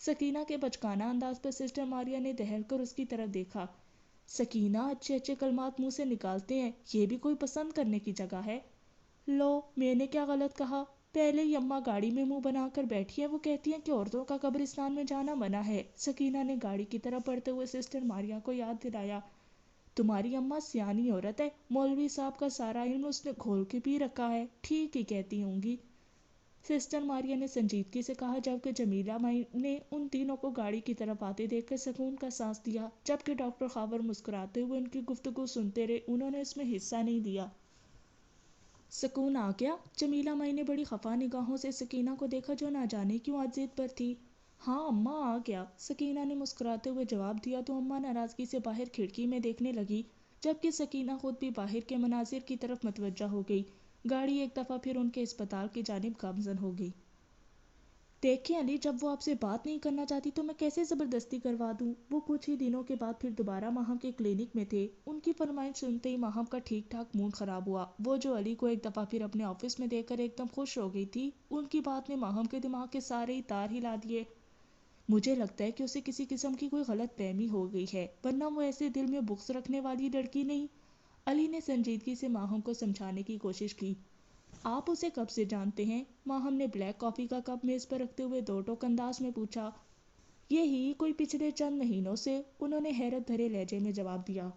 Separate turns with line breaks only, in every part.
سکینہ کے بچکانہ انداز پر سسٹر ماریا نے دہل کر اس کی طرف دیکھا۔ سکینہ اچھے اچھے کلمات منہ سے نکالتے ہیں، یہ بھی کوئی پسند کرنے کی جگہ ہے؟ لو، میں نے کیا غلط کہا؟ پہلے ہی اماں گاڑی میں منہ بنا کر بیٹھی ہے، وہ کہتی ہیں کہ عورتوں کا قبرستان میں جانا منع ہے۔ سکینہ نے گاڑی کی طرف بڑھتے ہوئے سسٹر ماریا کو یاد دلایا۔ تمہاری اماں سیانی عورت ہے، مولوی صاحب کا سارا علم اس نے گھول کے پی رکھا ہے، ٹھیک ہی کہتی ہوں گی، سسٹر ماریا نے سنجیدگی سے کہا، جبکہ جمیلہ مائی نے ان تینوں کو گاڑی کی طرف آتے دیکھ کر سکون کا سانس دیا، جبکہ ڈاکٹر خاور مسکراتے ہوئے ان کی گفتگو سنتے رہے، انہوں نے اس میں حصہ نہیں دیا۔ سکون آ گیا؟ جمیلہ مائی نے بڑی خفا نگاہوں سے سکینہ کو دیکھا جو نہ جانے کیوں آج ضد پر تھی۔ ہاں اماں، آ گیا، سکینہ نے مسکراتے ہوئے جواب دیا تو اماں ناراضگی سے باہر کھڑکی میں دیکھنے لگی، جبکہ سکینہ خود بھی باہر کے مناظر کی طرف متوجہ ہو گئی۔ گاڑی ایک دفعہ پھر ان کے اسپتال کی جانب گامزن ہو گئی۔ دیکھیں علی، جب وہ آپ سے بات نہیں کرنا چاہتی تو میں کیسے زبردستی کروا دوں؟ وہ کچھ ہی دنوں کے بعد پھر دوبارہ ماہم کے کلینک میں تھے۔ ان کی فرمائش سنتے ہی ماہم کا ٹھیک ٹھاک موڈ خراب ہوا۔ وہ جو علی کو ایک دفعہ پھر اپنے آفس میں دیکھ کر ایک دم خوش ہو گئی تھی، ان کی بات نے ماہم کے دماغ کے سارے ہی تار ہلا دیے۔ مجھے لگتا ہے کہ اسے کسی قسم کی کوئی غلط فہمی ہو گئی ہے، ورنہ وہ ایسے دل میں بغض رکھنے والی لڑکی نہیں۔ علی نے سنجیدگی سے ماہم کو سمجھانے کی کوشش کی۔ آپ اسے کب سے جانتے ہیں؟ ماہم نے بلیک کافی کا کپ میز پر رکھتے ہوئے دو ٹوک انداز میں پوچھا۔ یہی کوئی پچھلے چند مہینوں سے، انہوں نے حیرت بھرے لہجے میں جواب دیا۔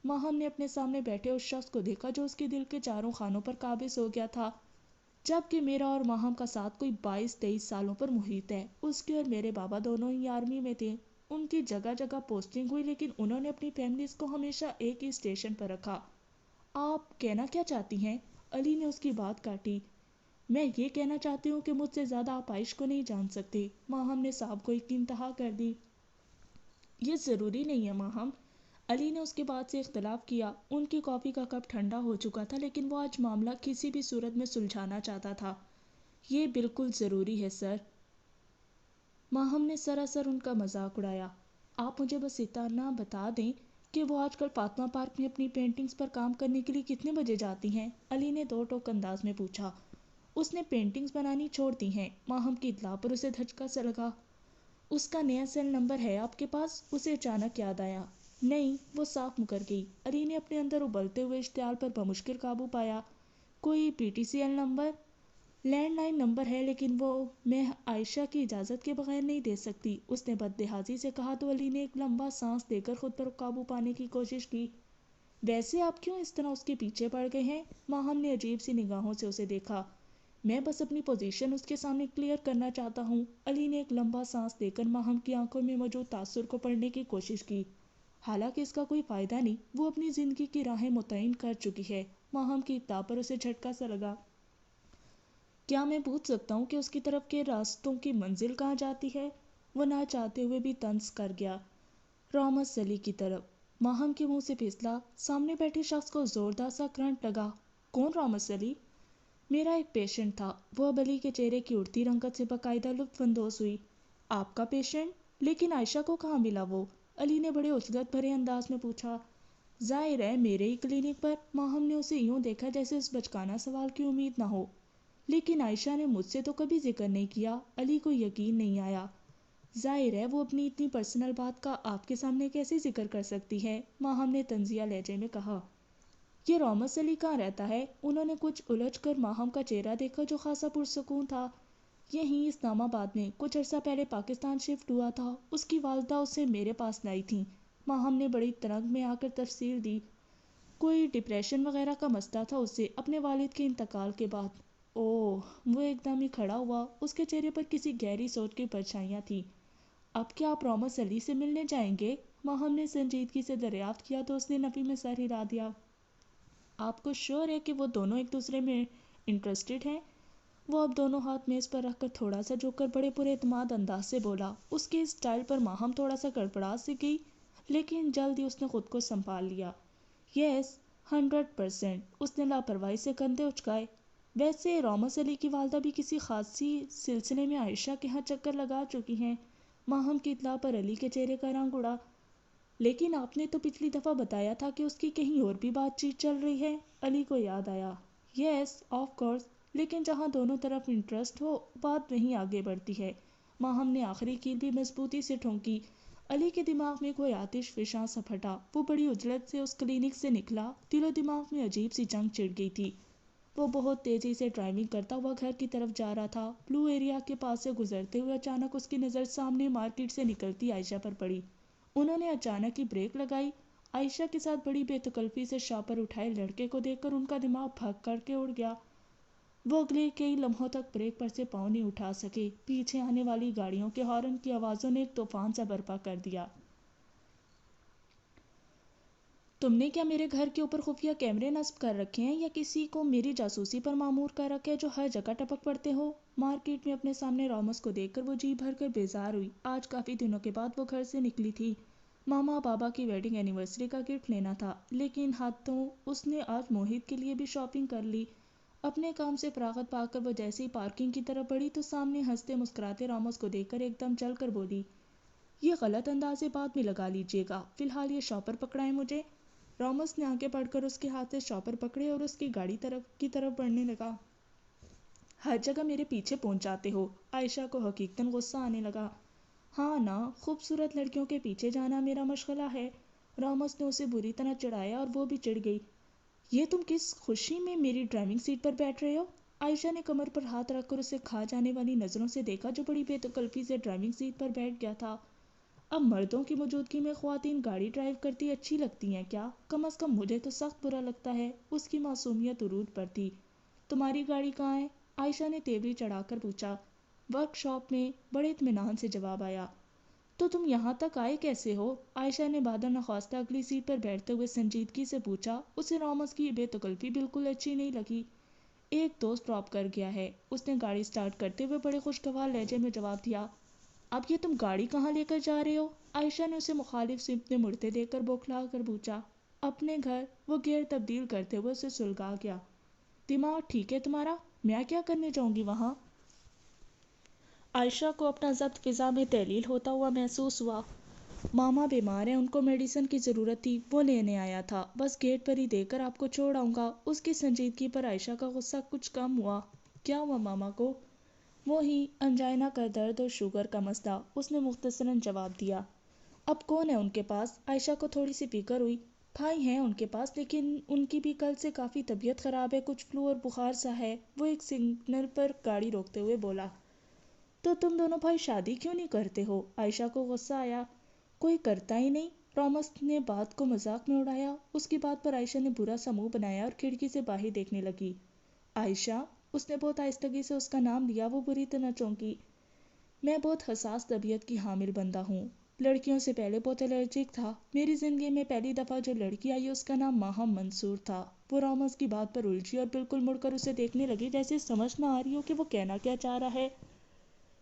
ماہم نے اپنے سامنے بیٹھے اس شخص کو دیکھا جو اس کے دل کے چاروں خانوں پر قابض ہو گیا تھا۔ جبکہ میرا اور ماہم کا ساتھ کوئی 22-23 سالوں پر محیط ہے۔ اس کے اور میرے بابا دونوں ہی آرمی میں تھے، ان کی جگہ جگہ پوسٹنگ ہوئی، لیکن انہوں نے اپنی فیملیز کو ہمیشہ ایک ہی اسٹیشن پر رکھا۔ آپ کہنا کیا چاہتی ہیں؟ علی نے اس کی بات کاٹی۔ میں یہ کہنا چاہتی ہوں کہ مجھ سے زیادہ آپ عائش کو نہیں جان سکتے۔ ماہم نے صاحب کو ایک انتہا کر دی۔ یہ ضروری نہیں ہے ماہم، علی نے اس کے بعد سے اختلاف کیا۔ ان کی کافی کا کپ ٹھنڈا ہو چکا تھا، لیکن وہ آج معاملہ کسی بھی صورت میں سلجھانا چاہتا تھا۔ یہ بالکل ضروری ہے سر۔ ماہم نے سراسر ان کا مذاق اڑایا۔ آپ مجھے بس اتنا بتا دیں کہ وہ آج کل فاطمہ پارک میں اپنی پینٹنگز پر کام کرنے کے لیے کتنے بجے جاتی ہیں؟ علی نے دو ٹوک انداز میں پوچھا۔ اس نے پینٹنگز بنانی چھوڑ دی ہیں۔ ماہم کی اطلاع پر اسے دھچکا سا لگا۔ اس کا نیا سیل نمبر ہے آپ کے پاس؟ اسے اچانک یاد آیا۔ نہیں، وہ صاف مکر گئی۔ علی نے اپنے اندر ابلتے ہوئے اشتعال پر بمشکل قابو پایا۔ کوئی PTCL نمبر؟ لینڈ لائن نمبر ہے، لیکن وہ میں عائشہ کی اجازت کے بغیر نہیں دے سکتی، اس نے بدلہجی سے کہا تو علی نے ایک لمبا سانس دے کر خود پر قابو پانے کی کوشش کی۔ ویسے آپ کیوں اس طرح اس کے پیچھے پڑ گئے ہیں؟ ماہم نے عجیب سی نگاہوں سے اسے دیکھا۔ میں بس اپنی پوزیشن اس کے سامنے کلیئر کرنا چاہتا ہوں۔ علی نے ایک لمبا سانس دے کر ماہم کی آنکھوں میں موجود تاثر کو پڑھنے کی کوشش کی۔ حالانکہ اس کا کوئی فائدہ نہیں، وہ اپنی زندگی کی راہیں متعین کر چکی ہے۔ ماہم کی اطلاع پر اسے جھٹکا سا لگا۔ کیا میں پوچھ سکتا ہوں کہ اس کی طرف کے راستوں کی منزل کہاں جاتی ہے؟ وہ نہ چاہتے ہوئے بھی طنز کر گیا۔ رامز علی کی طرف۔ ماہم کے منہ سے پھسلا۔ سامنے بیٹھے شخص کو زوردار سا کرنٹ لگا۔ کون رامز علی؟ میرا ایک پیشنٹ تھا۔ وہ اب علی کے چہرے کی اڑتی رنگت سے باقاعدہ لطف اندوز ہوئی۔ آپ کا پیشنٹ؟ لیکن عائشہ کو کہاں ملا وہ؟ علی نے بڑے عجلت بھرے انداز میں پوچھا۔ ظاہر ہے میرے ہی کلینک پر۔ ماہم نے اسے یوں دیکھا جیسے اس بچکانہ سوال کی امید نہ ہو۔ لیکن عائشہ نے مجھ سے تو کبھی ذکر نہیں کیا۔ علی کو یقین نہیں آیا۔ ظاہر ہے وہ اپنی اتنی پرسنل بات کا آپ کے سامنے کیسے ذکر کر سکتی ہے؟ ماہم نے طنزیہ لہجے میں کہا۔ یہ رامز علی کہاں رہتا ہے؟ انہوں نے کچھ الجھ کر ماہم کا چہرہ دیکھا جو خاصا پرسکون تھا۔ یہیں اسلام آباد میں، کچھ عرصہ پہلے پاکستان شفٹ ہوا تھا۔ اس کی والدہ اسے میرے پاس لائی تھیں۔ ماہم نے بڑی ترنگ میں آ کر تفصیل دی۔ کوئی ڈپریشن وغیرہ کا مسئلہ تھا اسے اپنے والد کے انتقال کے بعد۔ اوہ، وہ ایک دم ہی کھڑا ہوا۔ اس کے چہرے پر کسی گہری سوچ کی پرچھائیاں تھیں۔ اب کیا آپ رامز علی سے ملنے جائیں گے؟ ماہم نے سنجیدگی سے دریافت کیا تو اس نے نفی میں سر ہلا دیا۔ آپ کو شور ہے کہ وہ دونوں ایک دوسرے میں انٹرسٹڈ ہیں؟ وہ اب دونوں ہاتھ میز پر رکھ کر تھوڑا سا جھک کر بڑے پرے اعتماد انداز سے بولا۔ اس کے اسٹائل پر ماہم تھوڑا سا گڑبڑا سی گئی، لیکن جلد ہی اس نے خود کو سنبھال لیا۔ یس، 100%۔ اس نے لاپرواہی سے کندھے اچکائے۔ ویسے رامز علی کی والدہ بھی کسی خاصی سلسلے میں عائشہ کے ہاں چکر لگا چکی ہیں۔ ماہم کی اطلاع پر علی کے چہرے کا رنگ اڑا۔ لیکن آپ نے تو پچھلی دفعہ بتایا تھا کہ اس کی کہیں اور بھی بات چیت چل رہی ہے۔ علی کو یاد آیا۔ یس آف کورس، لیکن جہاں دونوں طرف انٹرسٹ ہو بات وہیں آگے بڑھتی ہے۔ ماہم نے آخری کیل بھی مضبوطی سے ٹھونکی۔ علی کے دماغ میں کوئی آتش فشاں سا پھٹا۔ وہ بڑی عجلت سے اس کلینک سے نکلا۔ دل و دماغ میں عجیب سی جنگ چھڑ گئی تھی۔ وہ بہت تیزی سے ڈرائیونگ کرتا ہوا گھر کی طرف جا رہا تھا۔ بلو ایریا کے پاس سے گزرتے ہوئے اچانک اس کی نظر سامنے مارکیٹ سے نکلتی عائشہ پر پڑی۔ انہوں نے اچانک ہی بریک لگائی۔ عائشہ کے ساتھ بڑی بے تکلفی سے شاپر اٹھائے لڑکے کو دیکھ کر ان کا دماغ بھگ کر کے اڑ گیا۔ وہ اگلے کئی لمحوں تک بریک پر سے پاؤں نہیں اٹھا سکے۔ پیچھے آنے والی گاڑیوں کے ہارن کی آوازوں نے ایک طوفان سا برپا کر دیا۔ تم نے کیا میرے گھر کے اوپر خفیہ کیمرے نصب کر رکھے ہیں یا کسی کو میری جاسوسی پر مامور کر رکھا ہے جو ہر جگہ ٹپک پڑتے ہو؟ مارکیٹ میں اپنے سامنے راموس کو دیکھ کر وہ جی بھر کر بیزار ہوئی۔ آج کافی دنوں کے بعد وہ گھر سے نکلی تھی۔ ماما بابا کی ویڈنگ اینیورسری کا گفٹ لینا تھا، لیکن ہاتھوں اس نے آج موہت کے لیے بھی شاپنگ کر لی۔ اپنے کام سے فراغت پا کر وہ جیسے ہی پارکنگ کی طرف بڑھی تو سامنے ہنستے مسکراتے راموس کو دیکھ کر ایک دم چل کر بولی، یہ غلط اندازے بعد میں لگا لیجیے گا، فی الحال یہ شاپر پکڑائیں مجھے۔ راموس نے آنکھیں پڑھ کر اس کے ہاتھ سے شاپر پکڑے اور اس کی گاڑی کی طرف بڑھنے لگا۔ ہر جگہ میرے پیچھے پہنچ جاتے ہو۔ عائشہ کو حقیقتاً غصہ آنے لگا۔ ہاں نا، خوبصورت لڑکیوں کے پیچھے جانا میرا مشغلہ ہے۔ راموس نے اسے بری طرح چڑھایا اور وہ بھی چڑھ گئی۔ یہ تم کس خوشی میں میری ڈرائیونگ سیٹ پر بیٹھ رہے ہو؟ عائشہ نے کمر پر ہاتھ رکھ کر اسے کھا جانے والی نظروں سے دیکھا جو بڑی بے تکلفی سے ڈرائیونگ سیٹ پر بیٹھ گیا تھا۔ اب مردوں کی موجودگی میں خواتین گاڑی ڈرائیو کرتی اچھی لگتی ہیں کیا؟ کم از کم مجھے تو سخت برا لگتا ہے۔ اس کی معصومیت عروج پر تھی۔ تمہاری گاڑی کہاں ہے؟ عائشہ نے تیوری چڑھا کر پوچھا۔ ورک شاپ میں، بڑے اطمینان سے جواب آیا۔ تو تم یہاں تک آئے کیسے ہو؟ عائشہ نے بادر نخواستہ اگلی سیٹ پر بیٹھتے ہوئے سنجیدگی سے پوچھا۔ اسے راموس کی بے تکلفی بالکل اچھی نہیں لگی۔ ایک دوست ڈراپ کر گیا ہے، اس نے گاڑی سٹارٹ کرتے ہوئے بڑے خوشگوار لہجے میں جواب دیا۔ اب یہ تم گاڑی کہاں لے کر جا رہے ہو؟ عائشہ نے اسے مخالف سمت میں مڑتے دیکھ کر بوکھلا کر پوچھا۔ اپنے گھر، وہ گیئر تبدیل کرتے ہوئے اسے سلگا گیا۔ دماغ ٹھیک ہے تمہارا؟ میں کیا کرنے جاؤں گی وہاں؟ عائشہ کو اپنا ضبط فضا میں تحلیل ہوتا ہوا محسوس ہوا۔ ماما بیمار ہیں، ان کو میڈیسن کی ضرورت تھی، وہ لینے آیا تھا، بس گیٹ پر ہی دے کر آپ کو چھوڑ آؤں گا۔ اس کی سنجیدگی پر عائشہ کا غصہ کچھ کم ہوا۔ کیا ہوا ماما کو؟ وہی انجائنا کا درد اور شوگر کا مسئلہ، اس نے مختصراً جواب دیا۔ اب کون ہے ان کے پاس؟ عائشہ کو تھوڑی سی فکر ہوئی۔ بھائی ہیں ان کے پاس، لیکن ان کی بھی کل سے کافی طبیعت خراب ہے، کچھ فلو اور بخار سا ہے۔ وہ ایک سگنل پر گاڑی روکتے ہوئے بولا۔ تو تم دونوں بھائی شادی کیوں نہیں کرتے ہو؟ عائشہ کو غصہ آیا۔ کوئی کرتا ہی نہیں، راموس نے بات کو مذاق میں اڑایا۔ اس کی بات پر عائشہ نے برا سا منہ بنایا اور کھڑکی سے باہر دیکھنے لگی۔ عائشہ، اس نے بہت آہستگی سے اس کا نام لیا۔ وہ بری طرح چونکی۔ میں بہت حساس طبیعت کی حامل بندہ ہوں، لڑکیوں سے پہلے بہت الرجک تھا۔ میری زندگی میں پہلی دفعہ جو لڑکی آئی اس کا نام ماہم منصور تھا۔ وہ راموس کی بات پر الجھی اور بالکل مڑ کر اسے دیکھنے لگی جیسے سمجھ نہ آ رہی ہو کہ وہ کہنا کیا چاہ رہا ہے۔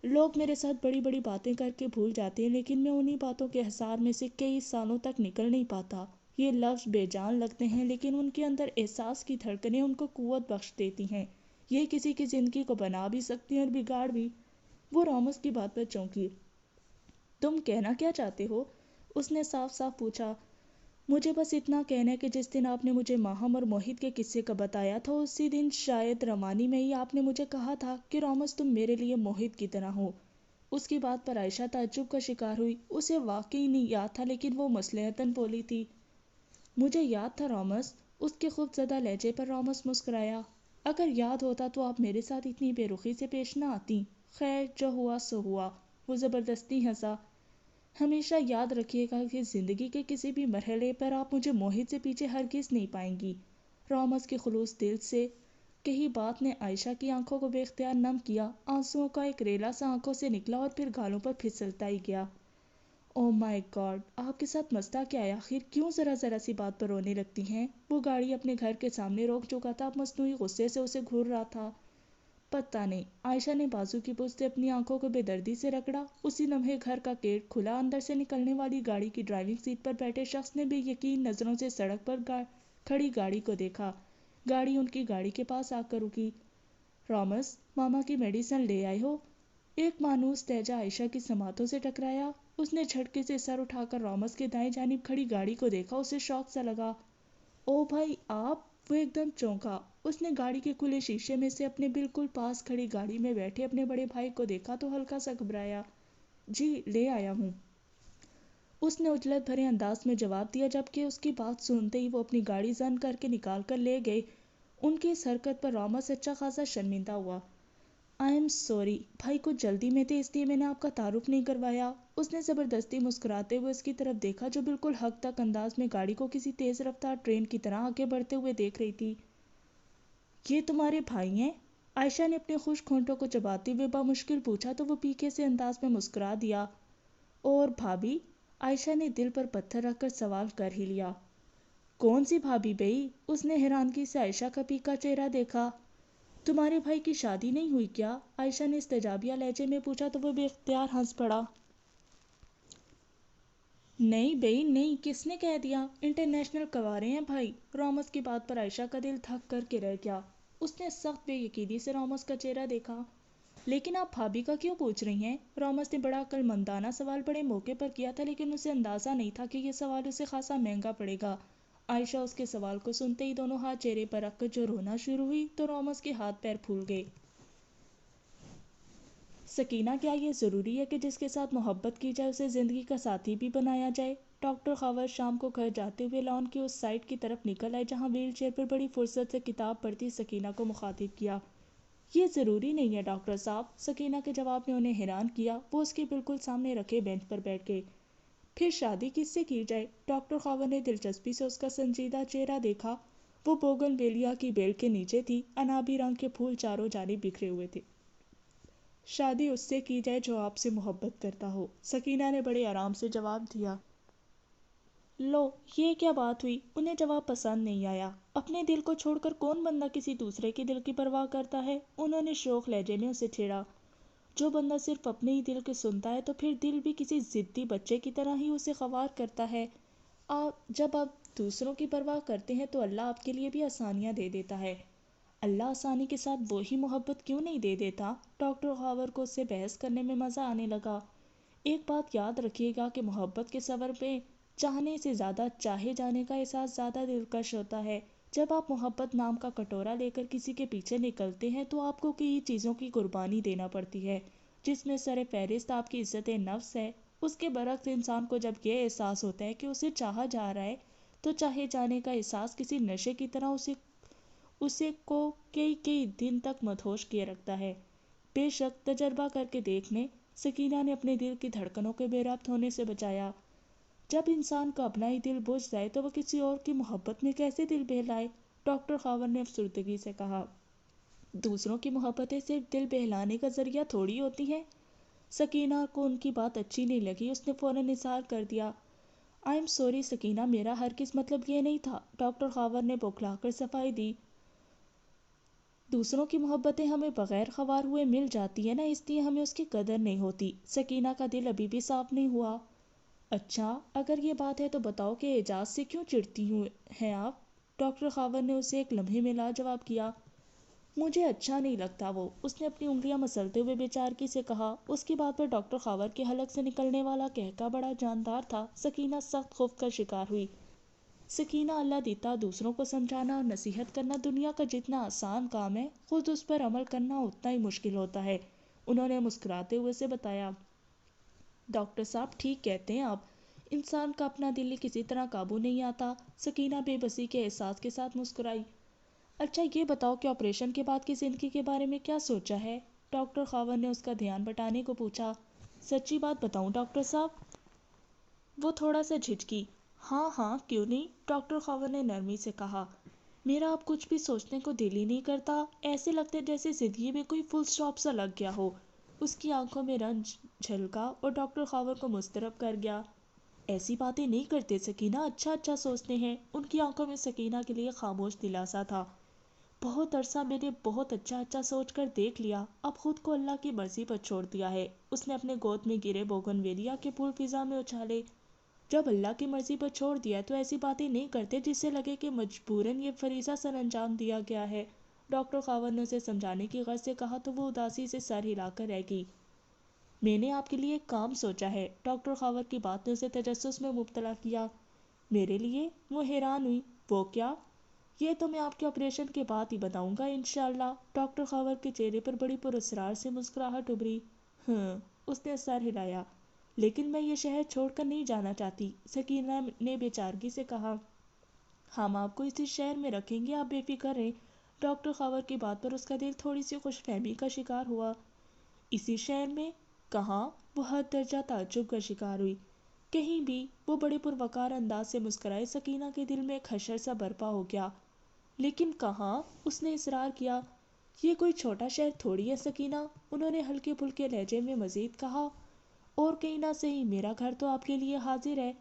لوگ میرے ساتھ بڑی بڑی باتیں کر کے بھول جاتے ہیں، لیکن میں انہی باتوں کے حصار میں سے کئی سالوں تک نکل نہیں پاتا۔ یہ لفظ بے جان لگتے ہیں، لیکن ان کے اندر احساس کی دھڑکنیں ان کو قوت بخش دیتی ہیں۔ یہ کسی کی زندگی کو بنا بھی سکتی ہیں اور بگاڑ بھی۔ وہ راموس کی بات پر چونکی۔ تم کہنا کیا چاہتے ہو؟ اس نے صاف صاف پوچھا۔ مجھے بس اتنا کہنا ہے کہ جس دن آپ نے مجھے ماہم اور موہت کے قصے کا بتایا تھا، اسی دن شاید روانی میں ہی آپ نے مجھے کہا تھا کہ راموس تم میرے لیے موہت کی طرح ہو۔ اس کی بات پر عائشہ تعجب کا شکار ہوئی۔ اسے واقعی نہیں یاد تھا، لیکن وہ مصلحتاً بولی تھی۔ مجھے یاد تھا راموس۔ اس کے خوف زدہ لہجے پر راموس مسکرایا۔ اگر یاد ہوتا تو آپ میرے ساتھ اتنی بے رخی سے پیش نہ آتی۔ خیر، جو ہوا سو ہوا۔ وہ زبردستی ہنسا۔ ہمیشہ یاد رکھیے گا کہ زندگی کے کسی بھی مرحلے پر آپ مجھے موہت سے پیچھے ہرگز نہیں پائیں گی۔ راموس کی خلوص دل سے کہی بات نے عائشہ کی آنکھوں کو بے اختیار نم کیا۔ آنسوؤں کا ایک ریلا سا آنکھوں سے نکلا اور پھر گالوں پر پھسلتا ہی گیا۔ او مائی گاڈ، آپ کے ساتھ مسئلہ کیا ہے آخر؟ کیوں ذرا سی بات پر رونے لگتی ہیں؟ وہ گاڑی اپنے گھر کے سامنے روک چکا تھا، اب مصنوعی غصے سے اسے گھور رہا تھا۔ پتہ نہیں، عائشہ نے بازو کی پشت سے اپنی آنکھوں کو بے دردی سے رگڑا۔ اسی لمحے گھر کا گیٹ کھلا، اندر سے نکلنے والی گاڑی کی ڈرائیونگ سیٹ پر بیٹھے شخص نے بے یقین نظروں سے سڑک پر کھڑی گاڑی کو دیکھا۔ گاڑی ان کی گاڑی کے پاس آ کر رکی۔ راموس، ماما کی میڈیسن لے آئے ہو؟ ایک مانوس لہجہ عائشہ کی سماعتوں سے ٹکرایا۔ اس نے جھٹکے سے سر اٹھا کر راموس کے دائیں جانب کھڑی گاڑی کو دیکھا۔ اسے شوق سا لگا۔ او بھائی آپ! وہ ایک دم چونکا۔ اس نے گاڑی کے کھلے شیشے میں سے اپنے بالکل پاس کھڑی گاڑی میں بیٹھے اپنے بڑے بھائی کو دیکھا تو ہلکا سا گھبرایا۔ جی لے آیا ہوں، اس نے عجلت بھرے انداز میں جواب دیا، جبکہ اس کی بات سنتے ہی وہ اپنی گاڑی زن کر کے نکال کر لے گئے۔ ان کی اس حرکت پر رامس اچھا خاصا شرمندہ ہوا۔ آئی ایم سوری، بھائی کچھ جلدی میں تھے اس لیے میں نے آپ کا تعارف نہیں کروایا۔ اس نے زبردستی مسکراتے ہوئے اس کی طرف دیکھا جو بالکل حق تک انداز میں گاڑی کو کسی تیز رفتار ٹرین کی طرح آگے بڑھتے ہوئے دیکھ رہی تھی۔ یہ تمہارے بھائی ہیں؟ عائشہ نے اپنے خشک ہونٹوں کو چباتے ہوئے بامشکل پوچھا تو وہ پیکے سے انداز میں مسکرا دیا۔ اور بھابھی؟ عائشہ نے دل پر پتھر رکھ کر سوال کر ہی لیا۔ کون سی بھابھی بھئی؟ اس نے حیرانگی سے عائشہ کا پیکا چہرہ دیکھا۔ تمہارے بھائی کی شادی نہیں ہوئی کیا؟ عائشہ نے استجابیہ لہجے میں پوچھا تو وہ بے اختیار ہنس پڑا۔ نہیں بھئی نہیں، کس نے کہہ دیا؟ انٹرنیشنل کنوارے ہیں بھائی۔ رامس کی بات پر عائشہ کا دل دھک کر کے رہ گیا۔ اس نے سخت بے یقینی سے رامس کا چہرہ دیکھا۔ لیکن آپ بھابھی کا کیوں پوچھ رہی ہیں؟ رامس نے بڑا عقل مندانہ سوال بڑے موقع پر کیا تھا، لیکن اسے اندازہ نہیں تھا کہ یہ سوال اسے خاصا مہنگا پڑے گا۔ عائشہ اس کے سوال کو سنتے ہی دونوں ہاتھ چہرے پر رکھ کر جو رونا شروع ہوئی تو رامس کے ہاتھ پیر پھول گئے۔ سکینہ، کیا یہ ضروری ہے کہ جس کے ساتھ محبت کی جائے اسے زندگی کا ساتھی بھی بنایا جائے؟ ڈاکٹر خاور شام کو گھر جاتے ہوئے لان کی اس سائٹ کی طرف نکل آئے جہاں ویل چیئر پر بڑی فرصت سے کتاب پڑھتی سکینہ کو مخاطب کیا۔ یہ ضروری نہیں ہے ڈاکٹر صاحب، سکینہ کے جواب نے انہیں حیران کیا۔ وہ اس کے بالکل سامنے رکھے بینچ پر بیٹھ گئے۔ پھر شادی کس سے کی جائے؟ ڈاکٹر خاور نے دلچسپی سے اس کا سنجیدہ چہرہ دیکھا۔ وہ بوگن ویلیا کی بیل کے نیچے تھی، عنابی رنگ کے پھول چاروں جانب بکھرے ہوئے تھے۔ شادی اس سے کی جائے جو آپ سے محبت کرتا ہو، سکینہ نے بڑے آرام سے جواب دیا۔ لو، یہ کیا بات ہوئی؟ انہیں جواب پسند نہیں آیا۔ اپنے دل کو چھوڑ کر کون بندہ کسی دوسرے کے دل کی پرواہ کرتا ہے؟ انہوں نے شوخ لہجے میں اسے چھیڑا۔ جو بندہ صرف اپنے ہی دل کے سنتا ہے تو پھر دل بھی کسی ضدی بچے کی طرح ہی اسے خوار کرتا ہے۔ جب آپ دوسروں کی پرواہ کرتے ہیں تو اللہ آپ کے لیے بھی آسانیاں دے دیتا ہے۔ اللہ آسانی کے ساتھ وہی محبت کیوں نہیں دے دیتا؟ ڈاکٹر خاور کو اس سے بحث کرنے میں مزہ آنے لگا۔ ایک بات یاد رکھیے گا کہ محبت کے سفر میں چاہنے سے زیادہ چاہے جانے کا احساس زیادہ دلکش ہوتا ہے۔ جب آپ محبت نام کا کٹورا لے کر کسی کے پیچھے نکلتے ہیں تو آپ کو کئی چیزوں کی قربانی دینا پڑتی ہے، جس میں سر فہرست آپ کی عزت نفس ہے۔ اس کے برعکس انسان کو جب یہ احساس ہوتا ہے کہ اسے چاہا جا رہا ہے تو چاہے جانے کا احساس کسی نشے کی طرح اسے کو کئی دن تک مدہوش کیے رکھتا ہے۔ بے شک تجربہ کر کے دیکھ لیں، سکینہ نے اپنے دل کی دھڑکنوں کے بے ربط ہونے سے بچایا۔ جب انسان کا اپنا ہی دل بجھ جائے تو وہ کسی اور کی محبت میں کیسے دل بہلائے؟ ڈاکٹر خاور نے افسردگی سے کہا۔ دوسروں کی محبتیں صرف دل بہلانے کا ذریعہ تھوڑی ہوتی ہیں۔ سکینہ کو ان کی بات اچھی نہیں لگی، اس نے فوراً اظہار کر دیا۔ آئی ایم سوری سکینہ، میرا ہرگز مطلب یہ نہیں تھا۔ ڈاکٹر خاور نے بوکھلا کر صفائی دی۔ دوسروں کی محبتیں ہمیں بغیر خوار ہوئے مل جاتی ہیں نا، اس لیے ہمیں اس کی قدر نہیں ہوتی۔ سکینہ کا دل ابھی بھی صاف نہیں ہوا۔ اچھا، اگر یہ بات ہے تو بتاؤ کہ اعجاز سے کیوں چڑھتی ہیں آپ؟ ڈاکٹر خاور نے اسے ایک لمحے میں لاجواب کیا۔ مجھے اچھا نہیں لگتا وہ، اس نے اپنی انگلیاں مسلتے ہوئے بے چارگی سے کہا۔ اس کی بات پر ڈاکٹر خاور کے حلق سے نکلنے والا قہقہ بڑا جاندار تھا۔ سکینہ سخت خوف کا شکار ہوئی۔ سکینہ، اللہ دیتا دوسروں کو سمجھانا اور نصیحت کرنا دنیا کا جتنا آسان کام ہے، خود اس پر عمل کرنا اتنا ہی مشکل ہوتا ہے، انہوں نے مسکراتے ہوئے سے بتایا۔ ڈاکٹر صاحب ٹھیک کہتے ہیں آپ، انسان کا اپنا دل ہی کسی طرح قابو نہیں آتا۔ سکینہ بے بسی کے احساس کے ساتھ مسکرائی۔ اچھا یہ بتاؤ کہ آپریشن کے بعد کی زندگی کے بارے میں کیا سوچا ہے؟ ڈاکٹر خاور نے اس کا دھیان بٹانے کو پوچھا۔ سچی بات بتاؤں ڈاکٹر صاحب؟ وہ تھوڑا سا جھجکی۔ ہاں ہاں کیوں نہیں، ڈاکٹر خاور نے نرمی سے کہا۔ میرا اب کچھ بھی سوچنے کو دل ہی نہیں کرتا، ایسے لگتا ہے جیسے زندگی میں کوئی فل سٹاپ سا لگ گیا ہو۔ اس کی آنکھوں میں رنج جھلکا اور ڈاکٹر خاور کو مضطرب کر گیا۔ ایسی باتیں نہیں کرتے سکینہ، اچھا سوچتے ہیں۔ ان کی آنکھوں میں سکینہ کے لیے خاموش دلاسا تھا۔ بہت عرصہ میں نے بہت اچھا سوچ کر دیکھ لیا، اب خود کو اللہ کی مرضی پر چھوڑ دیا ہے۔ اس نے اپنے گود میں گرے بوگن ویلیا کے پھول فضا میں اچھالے۔ جب اللہ کی مرضی پر چھوڑ دیا تو ایسی باتیں نہیں کرتے جس سے لگے کہ مجبوراً یہ فریضہ سر انجام دیا گیا ہے۔ ڈاکٹر خاور نے اسے سمجھانے کی غرض سے کہا تو وہ اداسی سے سر ہلا کر رہ گئی۔ میں نے آپ کے لیے ایک کام سوچا ہے، ڈاکٹر خاور کی بات نے اسے تجسس میں مبتلا کیا۔ میرے لیے؟ وہ حیران ہوئی۔ وہ کیا؟ یہ تو میں آپ کے آپریشن کے بعد ہی بتاؤں گا انشاءاللہ۔ ڈاکٹر خاور کے چہرے پر بڑی پراسرار سے مسکراہٹ ابھری۔ ہاں، اس نے سر ہلایا۔ لیکن میں یہ شہر چھوڑ کر نہیں جانا چاہتی، سکینہ نے بے چارگی سے کہا۔ ہم آپ کو اسی شہر میں رکھیں گے، آپ بے فکر رہیں۔ ڈاکٹر خاور کی بات پر اس کا دل تھوڑی سی خوش فہمی کا شکار ہوا۔ اسی شہر میں؟ کہاں؟ وہ حد درجہ تعجب کا شکار ہوئی۔ کہیں بھی۔ وہ بڑے پروقار انداز سے مسکرائے۔ سکینہ کے دل میں ایک حشر سا برپا ہو گیا۔ لیکن کہاں؟ اس نے اصرار کیا۔ یہ کوئی چھوٹا شہر تھوڑی ہے سکینہ، انہوں نے ہلکے پھلکے لہجے میں مزید کہا۔ اور کہیں نہ صحیح، میرا گھر تو آپ کے لیے حاضر ہے۔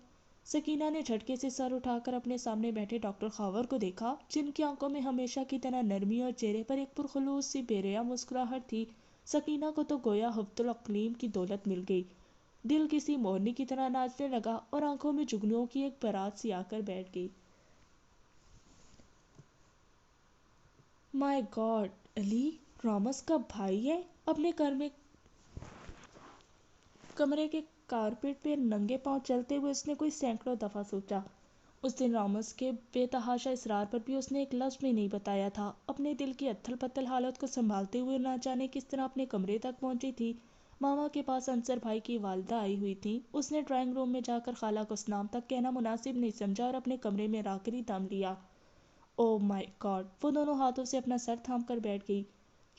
سکینہ نے جھٹکے سے سر اٹھا کر اپنے سامنے بیٹھے ڈاکٹر خاور کو دیکھا، جن کی آنکھوں میں ہمیشہ کی طرح نرمی اور چہرے پر ایک پرخلوص سی بے ریا مسکراہٹ تھی۔ سکینہ کو تو گویا ہفت الاقلیم کی دولت مل گئی۔ دل کسی مورنی کی طرح ناچنے لگا اور آنکھوں میں جگنوں کی ایک بارات سی آ کر بیٹھ گئی۔ مائی گاڈ، علی رامز کا بھائی ہے؟ اپنے کمرے کے کارپیٹ پہ ننگے پاؤں چلتے ہوئے اس نے کوئی سینکڑوں دفعہ سوچا۔ اس دن رامز کے بے تحاشا اصرار پر بھی اس نے ایک لفظ بھی نہیں بتایا تھا۔ اپنے دل کی اتھل پتھل حالت کو سنبھالتے ہوئے نہ جانے کس طرح اپنے کمرے تک پہنچی تھی۔ ماما کے پاس انصر بھائی کی والدہ آئی ہوئی تھیں۔ اس نے ڈرائنگ روم میں جا کر خالہ کو سلام تک کہنا مناسب نہیں سمجھا اور اپنے کمرے میں را کر ہی دم لیا۔ او مائی گاڈ، وہ دونوں ہاتھوں سے اپنا سر تھام کر بیٹھ گئی۔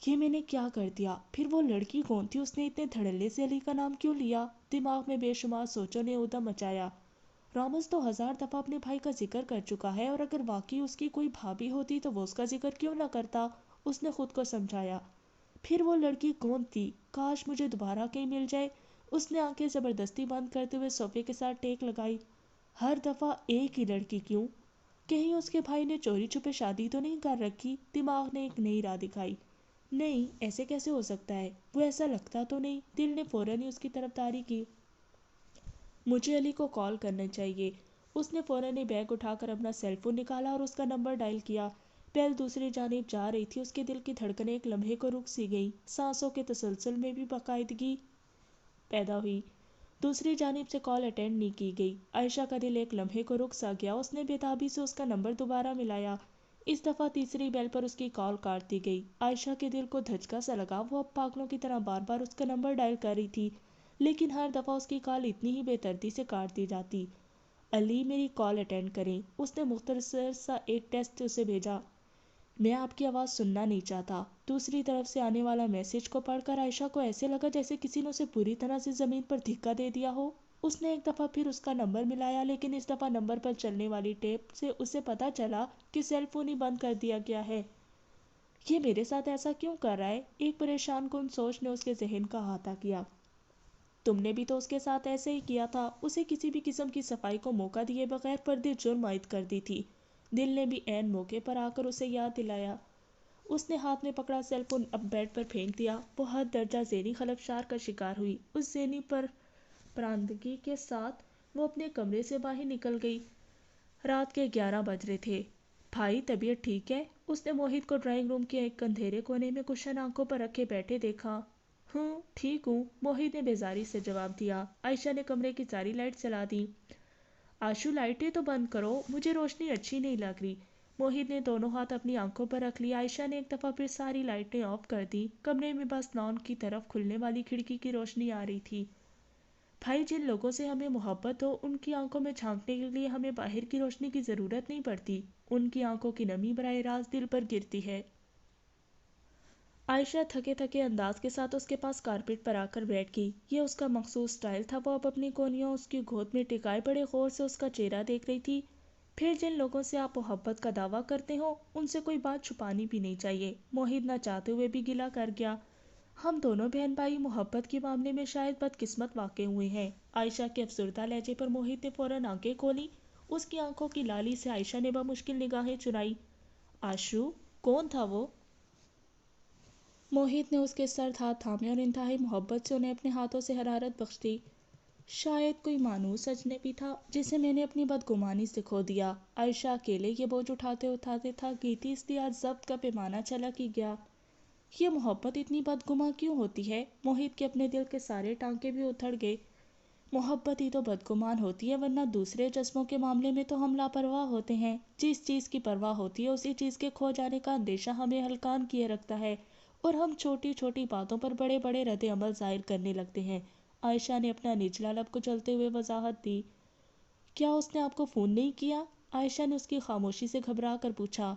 یہ میں نے کیا کر دیا؟ پھر وہ لڑکی کون تھی؟ اس نے اتنے دھڑلے سے علی کا نام کیوں لیا؟ دماغ میں بے شمار سوچوں نے ادم مچایا۔ رامز تو 1000 دفعہ اپنے بھائی کا ذکر کر چکا ہے، اور اگر واقعی اس کی کوئی بھابھی ہوتی تو وہ اس کا ذکر کیوں نہ کرتا؟ اس نے خود کو سمجھایا۔ پھر وہ لڑکی کون تھی؟ کاش مجھے دوبارہ کہیں مل جائے۔ اس نے آنکھیں زبردستی بند کرتے ہوئے صوفے کے ساتھ ٹیک لگائی۔ ہر دفعہ ایک ہی لڑکی کیوں؟ کہیں اس کے بھائی نے چوری چھپے شادی تو نہیں کر رکھی؟ دماغ نے ایک نئی راہ دکھائی۔ نہیں، ایسے کیسے ہو سکتا ہے؟ وہ ایسا لگتا تو نہیں؟ دل نے فوراً ہی اس کی طرفداری کی۔ مجھے علی کو کال کرنا چاہیے۔ اس نے فوراً ہی بیگ اٹھا کر اپنا سیل فون نکالا اور اس کا نمبر ڈائل کیا۔ بیل دوسری جانب جا رہی تھی۔ اس کے دل کی دھڑکنیں ایک لمحے کو رک سی گئیں۔ سانسوں کے تسلسل میں بھی باقاعدگی پیدا ہوئی۔ دوسری جانب سے کال اٹینڈ نہیں کی گئی۔ عائشہ کا دل ایک لمحے کو رک سا گیا۔ اس نے بے تابی سے اس کا نمبر دوبارہ ملایا۔ اس دفعہ تیسری بیل پر اس کی کال کاٹ دی گئی۔ عائشہ کے دل کو دھچکا سا لگا۔ وہ اب پاگلوں کی طرح بار بار اس کا نمبر ڈائل کر رہی تھی، لیکن ہر دفعہ اس کی کال اتنی ہی بے ترتیب سے کاٹ دی جاتی۔ علی، میری کال اٹینڈ کریں۔ اس نے مختصر سا ایک ٹیکسٹ اسے بھیجا۔ میں آپ کی آواز سننا نہیں چاہتا۔ دوسری طرف سے آنے والا میسج کو پڑھ کر عائشہ کو ایسے لگا جیسے کسی نے اسے پوری طرح سے زمین پر دھکا دے دیا ہو۔ اس نے ایک دفعہ پھر اس کا نمبر ملایا، لیکن اس دفعہ نمبر پر چلنے والی ٹیپ سے اسے پتہ چلا کہ سیل فون ہی بند کر دیا گیا ہے۔ یہ میرے ساتھ ایسا کیوں کر رہا ہے؟ ایک پریشان کن سوچ نے اس کے ذہن کا احاطہ کیا۔ تم نے بھی تو اس کے ساتھ ایسے ہی کیا تھا۔ اسے کسی بھی قسم کی صفائی کو موقع دیے بغیر فردِ جرم عائد کر دی تھی۔ دل نے بھی عین موقع پر آ کر اسے یاد دلایا۔ اس نے ہاتھ میں پکڑا سیل فون اب بیڈ پر پھینک دیا۔ وہ حد درجہ ذہنی خلفشار کا شکار ہوئی۔ اس ذہنی پراندگی کے ساتھ وہ اپنے کمرے سے باہر نکل گئی۔ رات کے 11 بج رہے تھے۔ بھائی، طبیعت ٹھیک ہے؟ اس نے موہت کو ڈرائنگ روم کے ایک اندھیرے کونے میں کشن آنکھوں پر رکھے بیٹھے دیکھا۔ ہوں، ٹھیک ہوں، موہت نے بیزاری سے جواب دیا۔ عائشہ نے کمرے کی ساری لائٹ جلا دیں۔ آشو، لائٹیں تو بند کرو، مجھے روشنی اچھی نہیں لگ رہی۔ موہت نے دونوں ہاتھ اپنی آنکھوں پر رکھ لیے۔ عائشہ نے ایک دفعہ پھر ساری لائٹیں آف کر دیں۔ کمرے میں بس لان کی طرف کھلنے والی کھڑکی کی روشنی آ رہی تھی۔ بھائی، جن لوگوں سے ہمیں محبت ہو ان کی آنکھوں میں جھانکنے کے لیے ہمیں باہر کی روشنی کی ضرورت نہیں پڑتی۔ ان کی آنکھوں کی نمی براہ راست دل پر گرتی ہے۔ عائشہ تھکے تھکے انداز کے ساتھ اس کے پاس کارپیٹ پر آ کر بیٹھ گئی۔ یہ اس کا مخصوص سٹائل تھا۔ وہ اب اپنی کونیاں اس کی گود میں ٹکائے بڑے غور سے اس کا چہرہ دیکھ رہی تھی۔ پھر جن لوگوں سے آپ محبت کا دعویٰ کرتے ہو ان سے کوئی بات چھپانی بھی نہیں چاہیے۔ موہت نہ چاہتے ہوئے بھی گلہ کر گیا۔ ہم دونوں بہن بھائی محبت کے معاملے میں شاید بدقسمت واقع ہوئے ہیں۔ عائشہ کے افسردہ لہجے پر موہت نے فوراً آنکھیں کھولیں۔ اس کی آنکھوں کی لالی سے عائشہ نے بمشکل نگاہیں چرائی۔ آشو، کون تھا وہ؟ موہت نے اس کے سرد ہاتھ تھامے اور انتہائی محبت سے انہیں اپنے ہاتھوں سے حرارت بخش دی۔ شاید کوئی مانوس اجنبی تھا جسے میں نے اپنی بدگمانی سے کھو دیا۔ عائشہ اکیلے یہ بوجھ اٹھاتے اٹھاتے تھک گئی تھی، اس لیے آج ضبط کا پیمانہ چھلک ہی گیا۔ یہ محبت اتنی بدگماں کیوں ہوتی ہے؟ موہت کے اپنے دل کے سارے ٹانکے بھی اتھڑ گئے۔ محبت ہی تو بدگمان ہوتی ہے، ورنہ دوسرے جذبوں کے معاملے میں تو ہم لاپرواہ ہوتے ہیں۔ جس چیز کی پرواہ ہوتی ہے اسی چیز کے کھو جانے کا اندیشہ ہمیں ہلکان کیے رکھتا ہے، اور ہم چھوٹی چھوٹی باتوں پر بڑے بڑے رد عمل ظاہر کرنے لگتے ہیں۔ عائشہ نے اپنا نچلا لب کچلتے ہوئے وضاحت دی۔ کیا اس نے آپ کو فون نہیں کیا؟ عائشہ نے اس کی خاموشی سے گھبرا کر پوچھا۔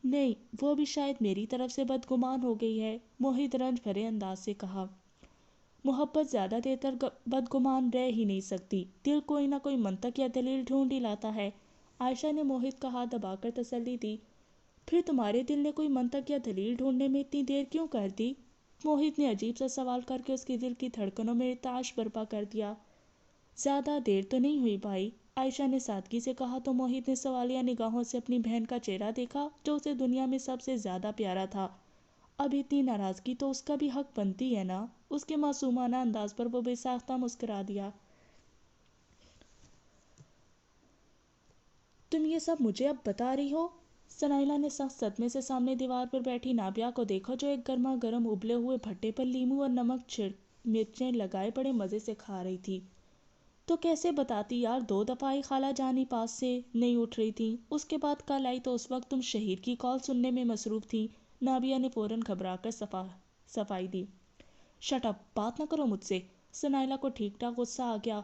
نہیں، وہ بھی شاید میری طرف سے بدگمان ہو گئی ہے، موہت رنج بھرے انداز سے کہا۔ محبت زیادہ دیر تک بدگمان رہ ہی نہیں سکتی، دل کوئی نہ کوئی منطق یا دلیل ڈھونڈ ہی لاتا ہے۔ عائشہ نے موہت کا ہاتھ دبا کر تسلی دی۔ پھر تمہارے دل نے کوئی منطق یا دلیل ڈھونڈنے میں اتنی دیر کیوں کر دی؟ موہت نے عجیب سا سوال کر کے اس کے دل کی دھڑکنوں میں ارتعاش برپا کر دیا۔ زیادہ دیر تو نہیں ہوئی بھائی، عائشہ نے سادگی سے کہا تو موہت نے سوالیہ نگاہوں سے اپنی بہن کا چہرہ دیکھا جو اسے دنیا میں سب سے زیادہ پیارا تھا۔ اب اتنی ناراضگی تو اس کا بھی حق بنتی ہے نا؟ اس کے معصومانہ انداز پر وہ بے ساختہ مسکرا دیا۔ تم یہ سب مجھے اب بتا رہی ہو؟ سنائلہ نے سخت صدمے سے سامنے دیوار پر بیٹھی نابیہ کو دیکھا جو ایک گرما گرم ابلے ہوئے بھٹے پر لیموں اور نمک مرچیں لگائے بڑے مزے سے کھا رہی تھی۔ تو کیسے بتاتی یار، 2 دفعہ آئی خالہ جانی پاس سے نہیں اٹھ رہی تھی، اس کے بعد کل آئی تو اس وقت تم شہیر کی کال سننے میں مصروف تھی۔ نابیہ نے فوراً گھبرا کر صفائی دی۔ شٹ اپ، بات نہ کرو مجھ سے۔ سنائلہ کو ٹھیک ٹھاک غصہ آ گیا۔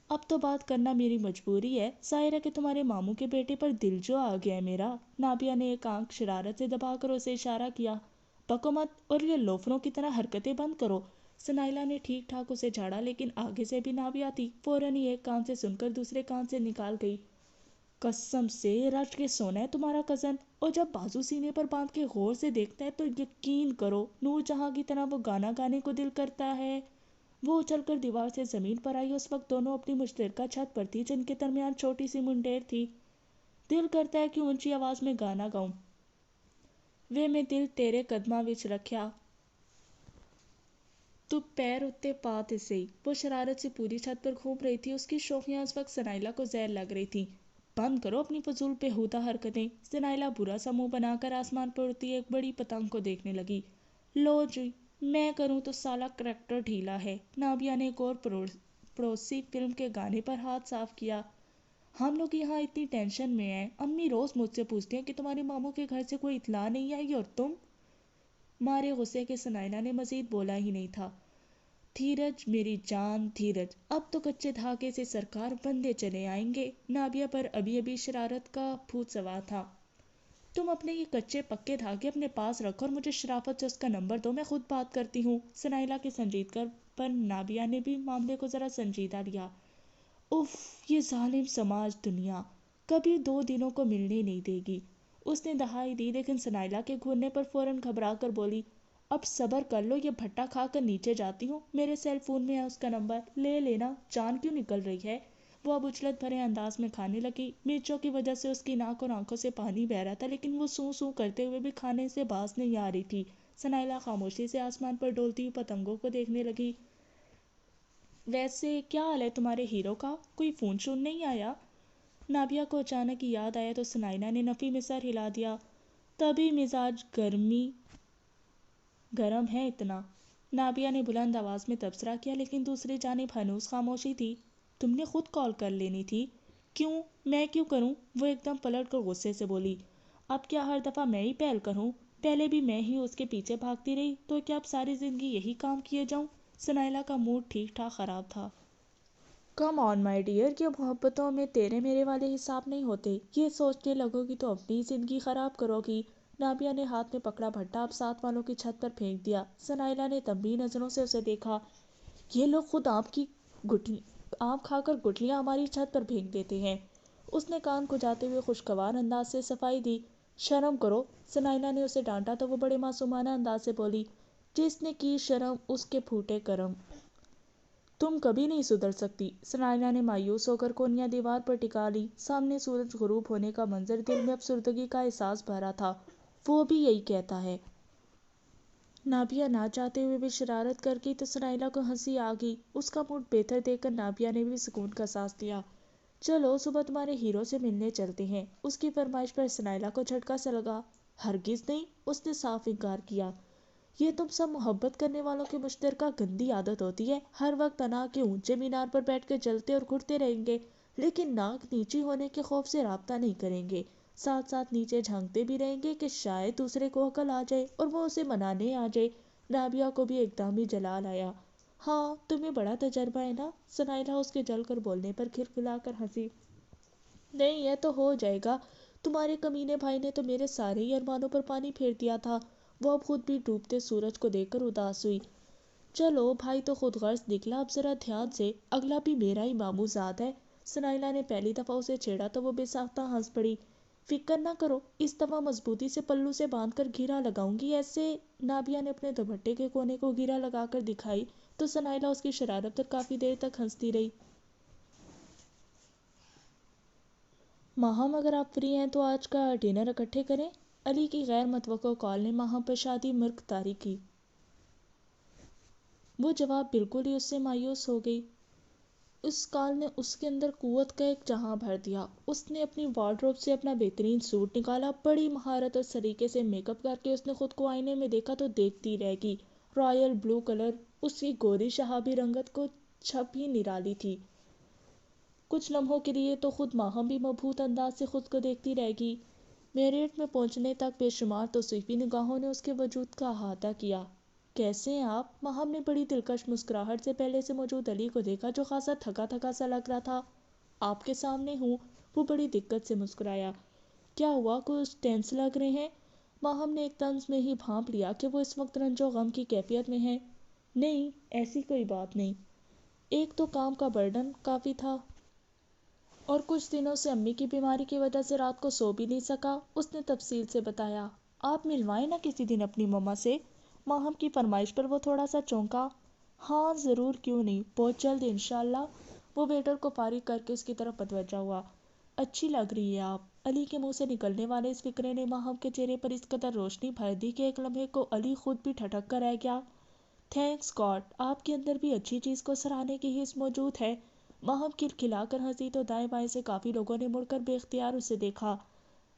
اب تو بات کرنا میری مجبوری ہے، ظاہر ہے کہ تمہارے ماموں کے بیٹے پر دل جو آ گیا ہے میرا۔ نابیہ نے ایک آنکھ شرارت سے دبا کر اسے اشارہ کیا۔ بکو مت اور یہ لوفروں کی طرح حرکتیں بند کرو۔ سنائلہ نے ٹھیک ٹھاک اسے جھاڑا، لیکن آگے سے بھی نابیہ تھی، فوراً ہی ایک کان سے سن کر دوسرے کان سے نکال گئی۔ قسم سے رچ کے سونا ہے تمہارا کزن، اور جب بازو سینے پر باندھ کے غور سے دیکھتا ہے تو یقین کرو نور جہاں کی طرح وہ گانا گانے کو دل کرتا ہے۔ وہ اچھل کر دیوار سے زمین پر آئی۔ اس وقت دونوں اپنی مشترکہ چھت پر تھی جن کے درمیان چھوٹی سی منڈیر تھی۔ دل کرتا ہے کہ اونچی آواز میں گانا گاؤں، وے میں دل تیرے قدماں وچ رکھیا تو پیر اتے پا تے سہی۔ وہ شرارت سے پوری چھت پر گھوم رہی تھی۔ اس کی شوخیاں اس وقت سنائلہ کو زہر لگ رہی تھیں۔ بند کرو اپنی فضول بیہودہ حرکتیں۔ سنائلہ برا سا منہ بنا کر آسمان پر اڑتی ایک بڑی پتنگ کو دیکھنے لگی۔ لو جی، میں کروں تو سالا کریکٹر ڈھیلا ہے۔ نابیہ نے ایک اور پڑوسی فلم کے گانے پر ہاتھ صاف کیا۔ ہم لوگ یہاں اتنی ٹینشن میں ہیں، امی روز مجھ سے پوچھتی ہیں کہ تمہارے ماموں کے گھر سے کوئی اطلاع نہیں آئی اور تم۔ مارے غصے کے سنائلہ نے مزید بولا ہی نہیں تھا۔ دھیرج میری جان، دھیرج، اب تو کچے دھاگے سے سرکار بندے چلے آئیں گے۔ نابیہ پر ابھی ابھی شرارت کا بھوت سوار تھا۔ تم اپنے یہ کچے پکے دھاگے اپنے پاس رکھو اور مجھے شرافت سے اس کا نمبر دو، میں خود بات کرتی ہوں۔ سنائلہ کی سنجیدگی پر نابیہ نے بھی معاملے کو ذرا سنجیدہ لیا۔ اف، یہ ظالم سماج دنیا کبھی 2 دنوں کو ملنے نہیں دے گی۔ اس نے دہائی دی، لیکن سنائلہ کے گھورنے پر فوراً گھبرا کر بولی، اب صبر کر لو، یہ بھٹا کھا کر نیچے جاتی ہوں، میرے سیل فون میں ہے اس کا نمبر، لے لینا، جان کیوں نکل رہی ہے؟ وہ اب اچھلت بھرے انداز میں کھانے لگی۔ مرچوں کی وجہ سے اس کی ناک اور آنکھوں سے پانی بہہ رہا تھا، لیکن وہ سوں سوں کرتے ہوئے بھی کھانے سے باز نہیں آ رہی تھی۔ سنائلہ خاموشی سے آسمان پر ڈولتی ہوئی پتنگوں کو دیکھنے لگی۔ ویسے کیا حال ہے تمہارے ہیرو کا؟ کوئی فون شون نہیں آیا؟ نابیہ کو اچانک ہی یاد آیا تو سنائلہ نے نفی میں سر ہلا دیا۔ تبھی مزاج گرم ہے اتنا۔ نابیہ نے بلند آواز میں تبصرہ کیا، لیکن دوسری جانب ہنوز خاموشی تھی۔ تم نے خود کال کر لینی تھی۔ کیوں؟ میں کیوں کروں؟ وہ ایک دم پلٹ کر غصے سے بولی۔ اب کیا ہر دفعہ میں ہی پہل کروں؟ پہلے بھی میں ہی اس کے پیچھے بھاگتی رہی، تو کیا اب ساری زندگی یہی کام کیے جاؤں؟ سنائلہ کا موڈ ٹھیک ٹھاک خراب تھا۔ کم آن مائی ڈیئر، یہ محبتوں میں تیرے میرے والے حساب نہیں ہوتے۔ یہ سوچنے لگو گی تو اپنی زندگی خراب کرو گی۔ نابیہ نے ہاتھ میں پکڑا بھٹا اب ساتھ والوں کی چھت پر پھینک دیا۔ سنائلہ نے تنبیہ نظروں سے اسے دیکھا۔ یہ لوگ خود آم کھا کر گٹلیاں ہماری چھت پر پھینک دیتے ہیں۔ اس نے کان کھجاتے ہوئے خوشگوار انداز سے صفائی دی۔ شرم کرو۔ سنائلہ نے اسے ڈانٹا تو وہ بڑے معصومانہ انداز سے بولی، جس نے کی شرم اس کے پھوٹے کرم۔ تم کبھی نہیں سدھر سکتی۔ سنائلہ نے مایوس ہو کر کونیاں دیوار پر ٹکا لی۔ سامنے سورج غروب ہونے کا منظر دل میں افسردگی کا احساس بھرا تھا۔ وہ بھی یہی کہتا ہے۔ نابیہ نہ چاہتے ہوئے بھی شرارت کر گئی تو سنائلہ کو ہنسی آ گئی۔ اس کا موڈ بہتر دیکھ کر نابیہ نے بھی سکون کا سانس لیا۔ چلو صبح تمہارے ہیرو سے ملنے چلتے ہیں۔ اس کی فرمائش پر سنائلہ کو جھٹکا سا لگا۔ ہرگز نہیں، اس نے صاف انکار کیا۔ یہ تم سب محبت کرنے والوں کی مشترکہ گندی عادت ہوتی ہے، ہر وقت انا کے اونچے مینار پر بیٹھ کر جلتے اور گھٹتے رہیں گے، لیکن ناک نیچی ہونے کے خوف سے رابطہ نہیں کریں گے، ساتھ ساتھ نیچے جھانکتے بھی رہیں گے کہ شاید دوسرے کو عقل آ جائے اور وہ اسے منانے آ جائے۔ نابیہ کو بھی ایک دم ہی جلال آیا۔ ہاں تمہیں بڑا تجربہ ہے نا؟ سنائلہ اس کے جل کر بولنے پر کھلکھلا کر ہنسی۔ نہیں یہ تو ہو جائے گا، تمہارے کمینے بھائی نے تو میرے سارے ہی ارمانوں پر پانی پھیر دیا تھا۔ وہ اب خود بھی ڈوبتے سورج کو دیکھ کر اداس ہوئی۔ چلو بھائی تو خود غرض نکلا، اب ذرا دھیان سے، اگلا بھی میرا ہی ماموزاد ہے۔ سنائلہ نے پہلی دفعہ اسے چھیڑا تو وہ بے ساختہ ہنس پڑی۔ فکر نہ کرو، اس دفعہ مضبوطی سے پلو سے باندھ کر گھیرا لگاؤں گی ایسے۔ نابیہ نے اپنے دوپٹے کے کونے کو گھیرا لگا کر دکھائی تو سنائلہ اس کی شرارت پر کافی دیر تک ہنستی رہی۔ ماہم اگر آپ فری ہیں تو آج کا ڈنر اکٹھے کریں؟ علی کی غیر متوقع کال نے ماہم پر شادی مرغداری کی۔ وہ جواب بالکل ہی اس سے مایوس ہو گئی۔ اس کال نے اس کے اندر قوت کا ایک جہاں بھر دیا۔ اس نے اپنی وارڈروب سے اپنا بہترین سوٹ نکالا، بڑی مہارت اور سلیقے سے میک اپ کر کے اس نے خود کو آئینے میں دیکھا تو دیکھتی رہ گئی۔ رائل بلو کلر اس کی گوری شہابی رنگت کو چھپ ہی نرالی تھی۔ کچھ لمحوں کے لیے تو خود ماہم بھی مبہوت انداز سے خود کو دیکھتی رہ گئی۔ میریٹ میں پہنچنے تک بے شمار توصیفی نگاہوں نے اس کے وجود کا احاطہ کیا۔ کیسے ہیں آپ؟ ماہم نے بڑی دلکش مسکراہٹ سے پہلے سے موجود علی کو دیکھا جو خاصا تھکا تھکا سا لگ رہا تھا۔ آپ کے سامنے ہوں۔ وہ بڑی دقت سے مسکرایا۔ کیا ہوا، کچھ ٹینس لگ رہے ہیں؟ ماہم نے ایک طنز میں ہی بھانپ لیا کہ وہ اس وقت رنج و غم کی کیفیت میں ہیں۔ نہیں ایسی کوئی بات نہیں، ایک تو کام کا برڈن کافی تھا اور کچھ دنوں سے امی کی بیماری کی وجہ سے رات کو سو بھی نہیں سکا۔ اس نے تفصیل سے بتایا۔ آپ ملوائیں نا کسی دن اپنی مما سے۔ ماہم کی فرمائش پر وہ تھوڑا سا چونکا۔ ہاں ضرور، کیوں نہیں، بہت جلد انشاءاللہ۔ وہ ویٹر کو فارغ کر کے اس کی طرف متوجہ ہوا۔ اچھی لگ رہی ہے آپ۔ علی کے منہ سے نکلنے والے اس فقرے نے ماہم کے چہرے پر اس قدر روشنی بھر دی کہ ایک لمحے کو علی خود بھی ٹھٹک کر رہ گیا۔ تھینکس گاڈ، آپ کے اندر بھی اچھی چیز کو سراہنے کی حس موجود ہے۔ ماہم کھلکھلا کر ہنسی تو دائیں بائیں سے کافی لوگوں نے مڑ کر بے اختیار اسے دیکھا۔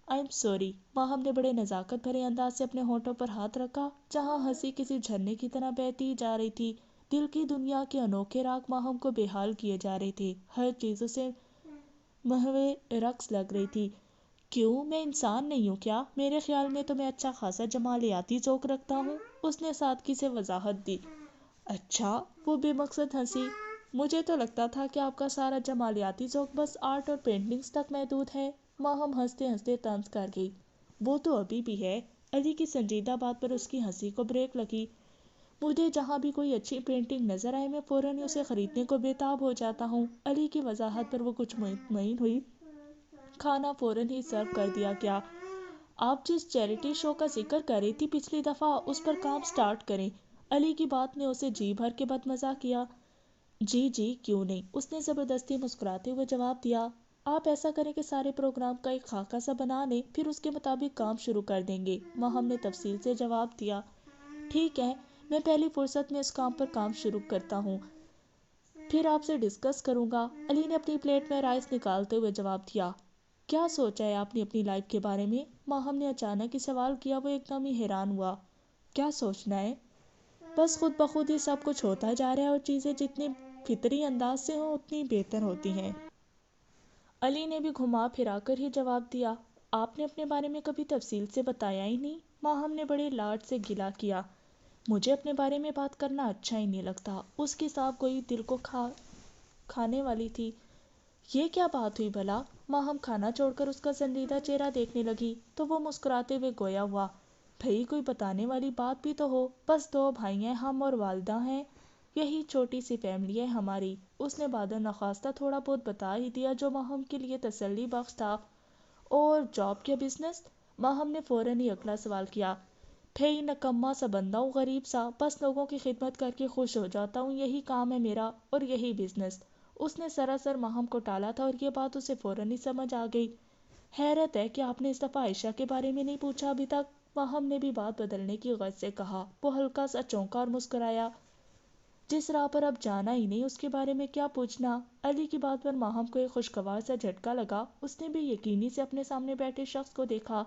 I am sorry. ماہم نے بڑے نزاکت بھرے انداز سے اپنے ہونٹوں پر ہاتھ رکھا جہاں ہنسی کسی جھرنے کی طرح بہتی جا رہی تھی۔ دل کی دنیا کے انوکھے راگ ماہم کو بے حال کیے جا رہے تھے، ہر چیز اسے محو رقص لگ رہی تھی۔ کیوں، میں انسان نہیں ہوں کیا؟ میرے خیال میں تو میں اچھا خاصا جمالیاتی ذوق رکھتا ہوں، اس نے سادگی سے وضاحت دی۔ اچھا، وہ بے مقصد ہنسی۔ مجھے تو لگتا تھا کہ آپ کا سارا جمالیاتی ذوق بس آرٹ اور پینٹنگز تک محدود ہے۔ ماہم ہنستے ہنستے طنز کر گئی۔ وہ تو ابھی بھی ہے۔ علی کی سنجیدہ بات پر اس کی ہنسی کو بریک لگی۔ مجھے جہاں بھی کوئی اچھی پینٹنگ نظر آئے میں فوراً ہی اسے خریدنے کو بے تاب ہو جاتا ہوں۔ علی کی وضاحت پر وہ کچھ مطمئن ہوئی۔ کھانا فوراً ہی سرو کر دیا گیا۔ آپ جس چیریٹی شو کا ذکر کر رہی تھی پچھلی دفعہ، اس پر کام سٹارٹ کریں۔ علی کی بات نے اسے جی بھر کے بدمزہ کیا۔ جی جی کیوں نہیں، اس نے زبردستی مسکراتے ہوئے جواب دیا۔ آپ ایسا کریں کہ سارے پروگرام کا ایک خاکہ سا بنا لیں، پھر اس کے مطابق کام شروع کر دیں گے۔ ماہم نے تفصیل سے جواب دیا۔ ٹھیک ہے، میں پہلی فرصت میں اس کام پر کام شروع کرتا ہوں، پھر آپ سے ڈسکس کروں گا۔ علی نے اپنی پلیٹ میں رائس نکالتے ہوئے جواب دیا۔ کیا سوچا ہے آپ نے اپنی لائف کے بارے میں؟ ماہم نے اچانک ہی سوال کیا۔ وہ ایک دم ہی حیران ہوا۔ کیا سوچنا ہے؟ بس خود بخود ہی سب کچھ ہوتا جا رہا ہے اور چیزیں جتنی فطری انداز سے ہوں اتنی بہتر ہوتی ہیں۔ علی نے بھی گھما پھرا کر ہی جواب دیا۔ آپ نے اپنے بارے میں کبھی تفصیل سے بتایا ہی نہیں۔ ماہم نے بڑے لاڈ سے گلہ کیا۔ مجھے اپنے بارے میں بات کرنا اچھا ہی نہیں لگتا۔ اس کی صاف گوئی دل کو کھانے والی تھی۔ یہ کیا بات ہوئی بھلا؟ ماہم کھانا چھوڑ کر اس کا سنجیدہ چہرہ دیکھنے لگی تو وہ مسکراتے ہوئے گویا ہوا۔ بھئی کوئی بتانے والی بات بھی تو ہو، بس دو بھائی ہیں ہم اور والدہ ہیں، یہی چھوٹی سی فیملی ہے ہماری۔ اس نے بعد نخواستہ تھوڑا بہت بتا ہی دیا جو ماہم کے لیے تسلی بخش تھا۔ اور جاب کیا بزنس؟ ماہم نے فوراً ہی اگلا سوال کیا۔ بھئی نکما سا بندہ ہوں، غریب سا، بس لوگوں کی خدمت کر کے خوش ہو جاتا ہوں، یہی کام ہے میرا اور یہی بزنس۔ اس نے سراسر ماہم کو ٹالا تھا اور یہ بات اسے فوراً ہی سمجھ آ گئی۔ حیرت ہے کہ آپ نے اس دفعہ عائشہ کے بارے میں نہیں پوچھا ابھی تک۔ ماہم نے بھی بات بدلنے کی غرض سے کہا۔ وہ ہلکا سا چونکا اور مسکرایا۔ جس راہ پر اب جانا ہی نہیں اس کے بارے میں کیا پوچھنا؟ علی کی بات پر ماہم کو ایک خوشگوار سا جھٹکا لگا۔ اس نے بھی یقینی سے اپنے سامنے بیٹھے شخص کو دیکھا۔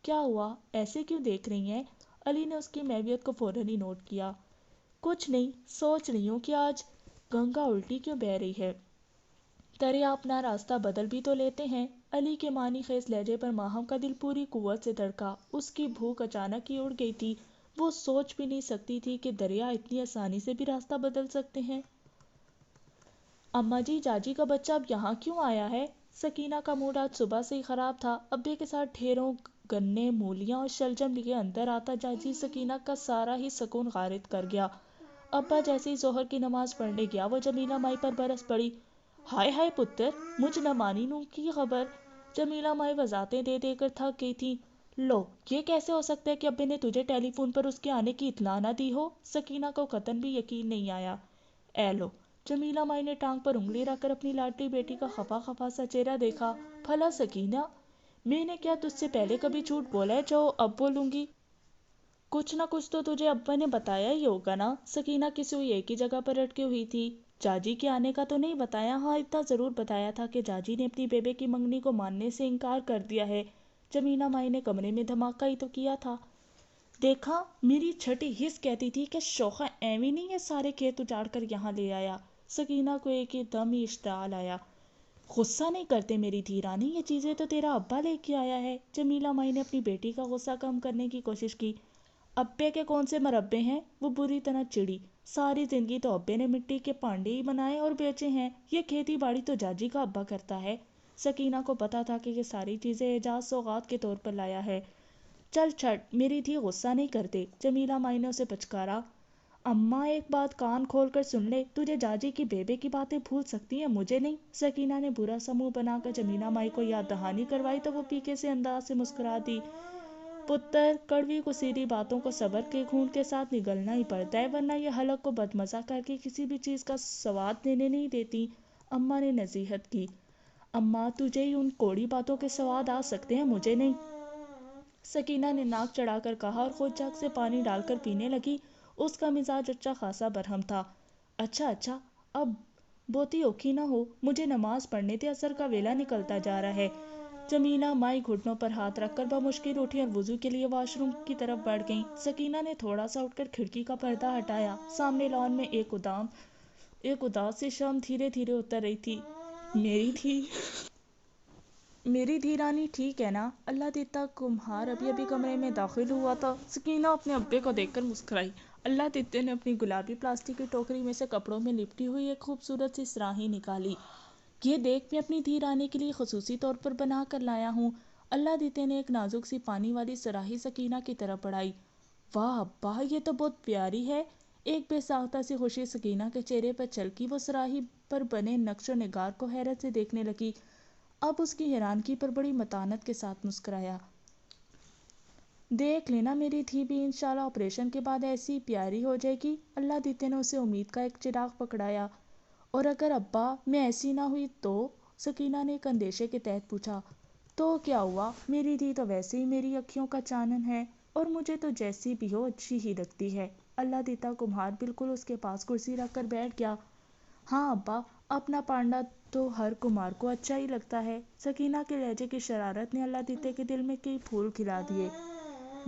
کیا ہوا، ایسے کیوں دیکھ رہی ہیں؟ علی نے اس کی محویت کو فوراً ہی نوٹ کیا۔ کچھ نہیں، سوچ رہی ہوں کہ آج گنگا الٹی کیوں بہہ رہی ہے۔ دریا اپنا راستہ بدل بھی تو لیتے ہیں۔ علی کے معنی خیز لہجے پر ماہم کا دل پوری قوت سے دھڑکا۔ اس کی بھوک اچانک ہی اڑ گئی تھی۔ وہ سوچ بھی نہیں سکتی تھی کہ دریا اتنی آسانی سے بھی راستہ بدل سکتے ہیں۔ اماں جی، جاجی کا بچہ اب یہاں کیوں آیا ہے؟ سکینہ کا موڈ آج صبح سے ہی خراب تھا۔ ابے کے ساتھ ڈھیروں گنے، مولیاں اور شلجم لیے اندر آتا جاجی سکینہ کا سارا ہی سکون غارت کر گیا۔ ابا جیسے ہی ظہر کی نماز پڑھنے گیا، وہ جمیلہ مائی پر برس پڑی۔ ہائے ہائے پتر، مجھ نہ مانی نوں کی خبر؟ جمیلہ مائی وضاحتیں دے دے کر تھک گئی تھی۔ لو، یہ کیسے ہو سکتا ہے کہ ابے نے تجھے ٹیلی فون پر اس کے آنے کی اطلاع نہ دی ہو؟ سکینہ کو قطعاً بھی یقین نہیں آیا۔ اے لو، جمیلہ مائی نے ٹانگ پر انگلی رکھ کر اپنی لاڈلی بیٹی کا خفا خفا سا چہرہ دیکھا۔ بھلا سکینہ، میں نے کیا تجھ سے پہلے کبھی جھوٹ بولا ہے جو اب بولوں گی؟ کچھ نہ کچھ تو تجھے ابا نے بتایا ہی ہوگا نا؟ سکینہ کسی ہوئی ایک ہی جگہ پر اٹکی ہوئی تھی۔ جاجی کے آنے کا تو نہیں بتایا، ہاں اتنا ضرور بتایا تھا کہ جاجی نے اپنی بیبے کی منگنی کو ماننے سے انکار کر دیا ہے۔ جمیلہ مائی نے کمرے میں دھماکہ ہی تو کیا تھا۔ دیکھا، میری چھٹی حس کہتی تھی کہ شوخا ایویں نہیں یہ سارے کھیت اجاڑ کر یہاں لے آیا۔ سکینہ کو ایک ہی دم ہی اشتعال آیا۔ غصہ نہیں کرتے میری دھی رانی، یہ چیزیں تو تیرا ابا لے کے آیا ہے۔ جمیلہ مائی نے اپنی بیٹی کا غصہ کم کرنے کی کوشش کی۔ ابے کے کون سے مربے ہیں؟ وہ بری طرح چڑی۔ ساری زندگی تو ابے نے مٹی کے پانڈے ہی بنائے اور بیچے ہیں، یہ کھیتی باڑی تو جاجی کا ابا کرتا ہے۔ سکینہ کو پتا تھا کہ یہ ساری چیزیں اعجاز سوغات کے طور پر لایا ہے۔ چل چھٹ، میری دھی غصہ نہیں کرتے، جمیلہ مائی نے اسے پچکارا۔ اماں ایک بات کان کھول کر سن لے، تجھے جاجی کی بیبے کی باتیں بھول سکتی ہیں، مجھے نہیں۔ سکینہ نے برا سا منہ بنا کر جمیلہ مائی کو یاد دہانی کروائی تو وہ پیکے سے انداز سے مسکرا دی۔ پتر، کڑوی کسیری باتوں کو صبر کے گھونٹ کے ساتھ نگلنا ہی پڑتا ہے، ورنہ یہ حلق کو بدمزہ کر کے کسی بھی چیز کا سواد لینے نہیں دیتی۔ اماں نے نصیحت کی۔ اماں، تجھے ہی ان کوڑی باتوں کے سواد آ سکتے ہیں، مجھے نہیں۔ سکینہ نے ناک چڑھا کر کہا اور خود جگ سے پانی ڈال کر پینے لگی۔ اس کا مزاج اچھا خاصا برہم تھا۔ اچھا، اب بہتی اوکھی نہ ہو، مجھے نماز پڑھنے دے، عصر کا ویلا نکلتا جا رہا ہے۔ جمیلہ مائی گھٹنوں پر ہاتھ رکھ کر بمشکل اٹھی اور وضو کے لیے واش روم کی طرف بڑھ گئیں۔ سکینہ نے تھوڑا سا اٹھ کر کھڑکی کا پردہ ہٹایا۔ سامنے لان میں ایک اداس سی شام دھیرے دھیرے اتر رہی تھی۔ میری دھی رانی ٹھیک ہے نا؟ اللہ دیتا کمہار ابھی ابھی کمرے میں داخل ہوا تھا۔ سکینہ اپنے ابے کو دیکھ کر مسکرائی۔ اللہ دیتے نے اپنی گلابی پلاسٹک کی ٹوکری میں سے کپڑوں میں لپٹی ہوئی ایک خوبصورت سی سراہی نکالی۔ یہ دیکھ، میں اپنی دھی رانی کے لیے خصوصی طور پر بنا کر لایا ہوں۔ اللہ دیتے نے ایک نازک سی پانی والی سراہی سکینہ کی طرف بڑھائی۔ واہ ابا، یہ تو بہت پیاری ہے۔ ایک بے ساختہ سی خوشی سکینہ کے چہرے پر چھلکی۔ وہ سراہی پر بنے نقش و نگار کو حیرت سے دیکھنے لگی۔ اب اس کی حیرانگی پر بڑی متانت کے ساتھ مسکرایا۔ دیکھ لینا میری دھی بھی انشاءاللہ آپریشن کے بعد ایسی پیاری ہو جائے گی۔ اللہ دیتے نے اسے امید کا ایک چراغ پکڑایا۔ اور اگر ابا میں ایسی نہ ہوئی تو؟ سکینہ نے ایک اندیشے کے تحت پوچھا۔ تو کیا ہوا؟ میری دھی تو ویسے ہی میری اکھیوں کا چانن ہے، اور مجھے تو جیسی بھی ہو اچھی ہی لگتی ہے۔ اللہ دیتا کمہار بالکل اس کے پاس کرسی رکھ کر بیٹھ گیا۔ ہاں ابا، اپنا پانڈا تو ہر کمہار کو اچھا ہی لگتا ہے۔ سکینہ کے لہجے کی شرارت نے اللہ دیتے کے دل میں کئی پھول کھلا دیے۔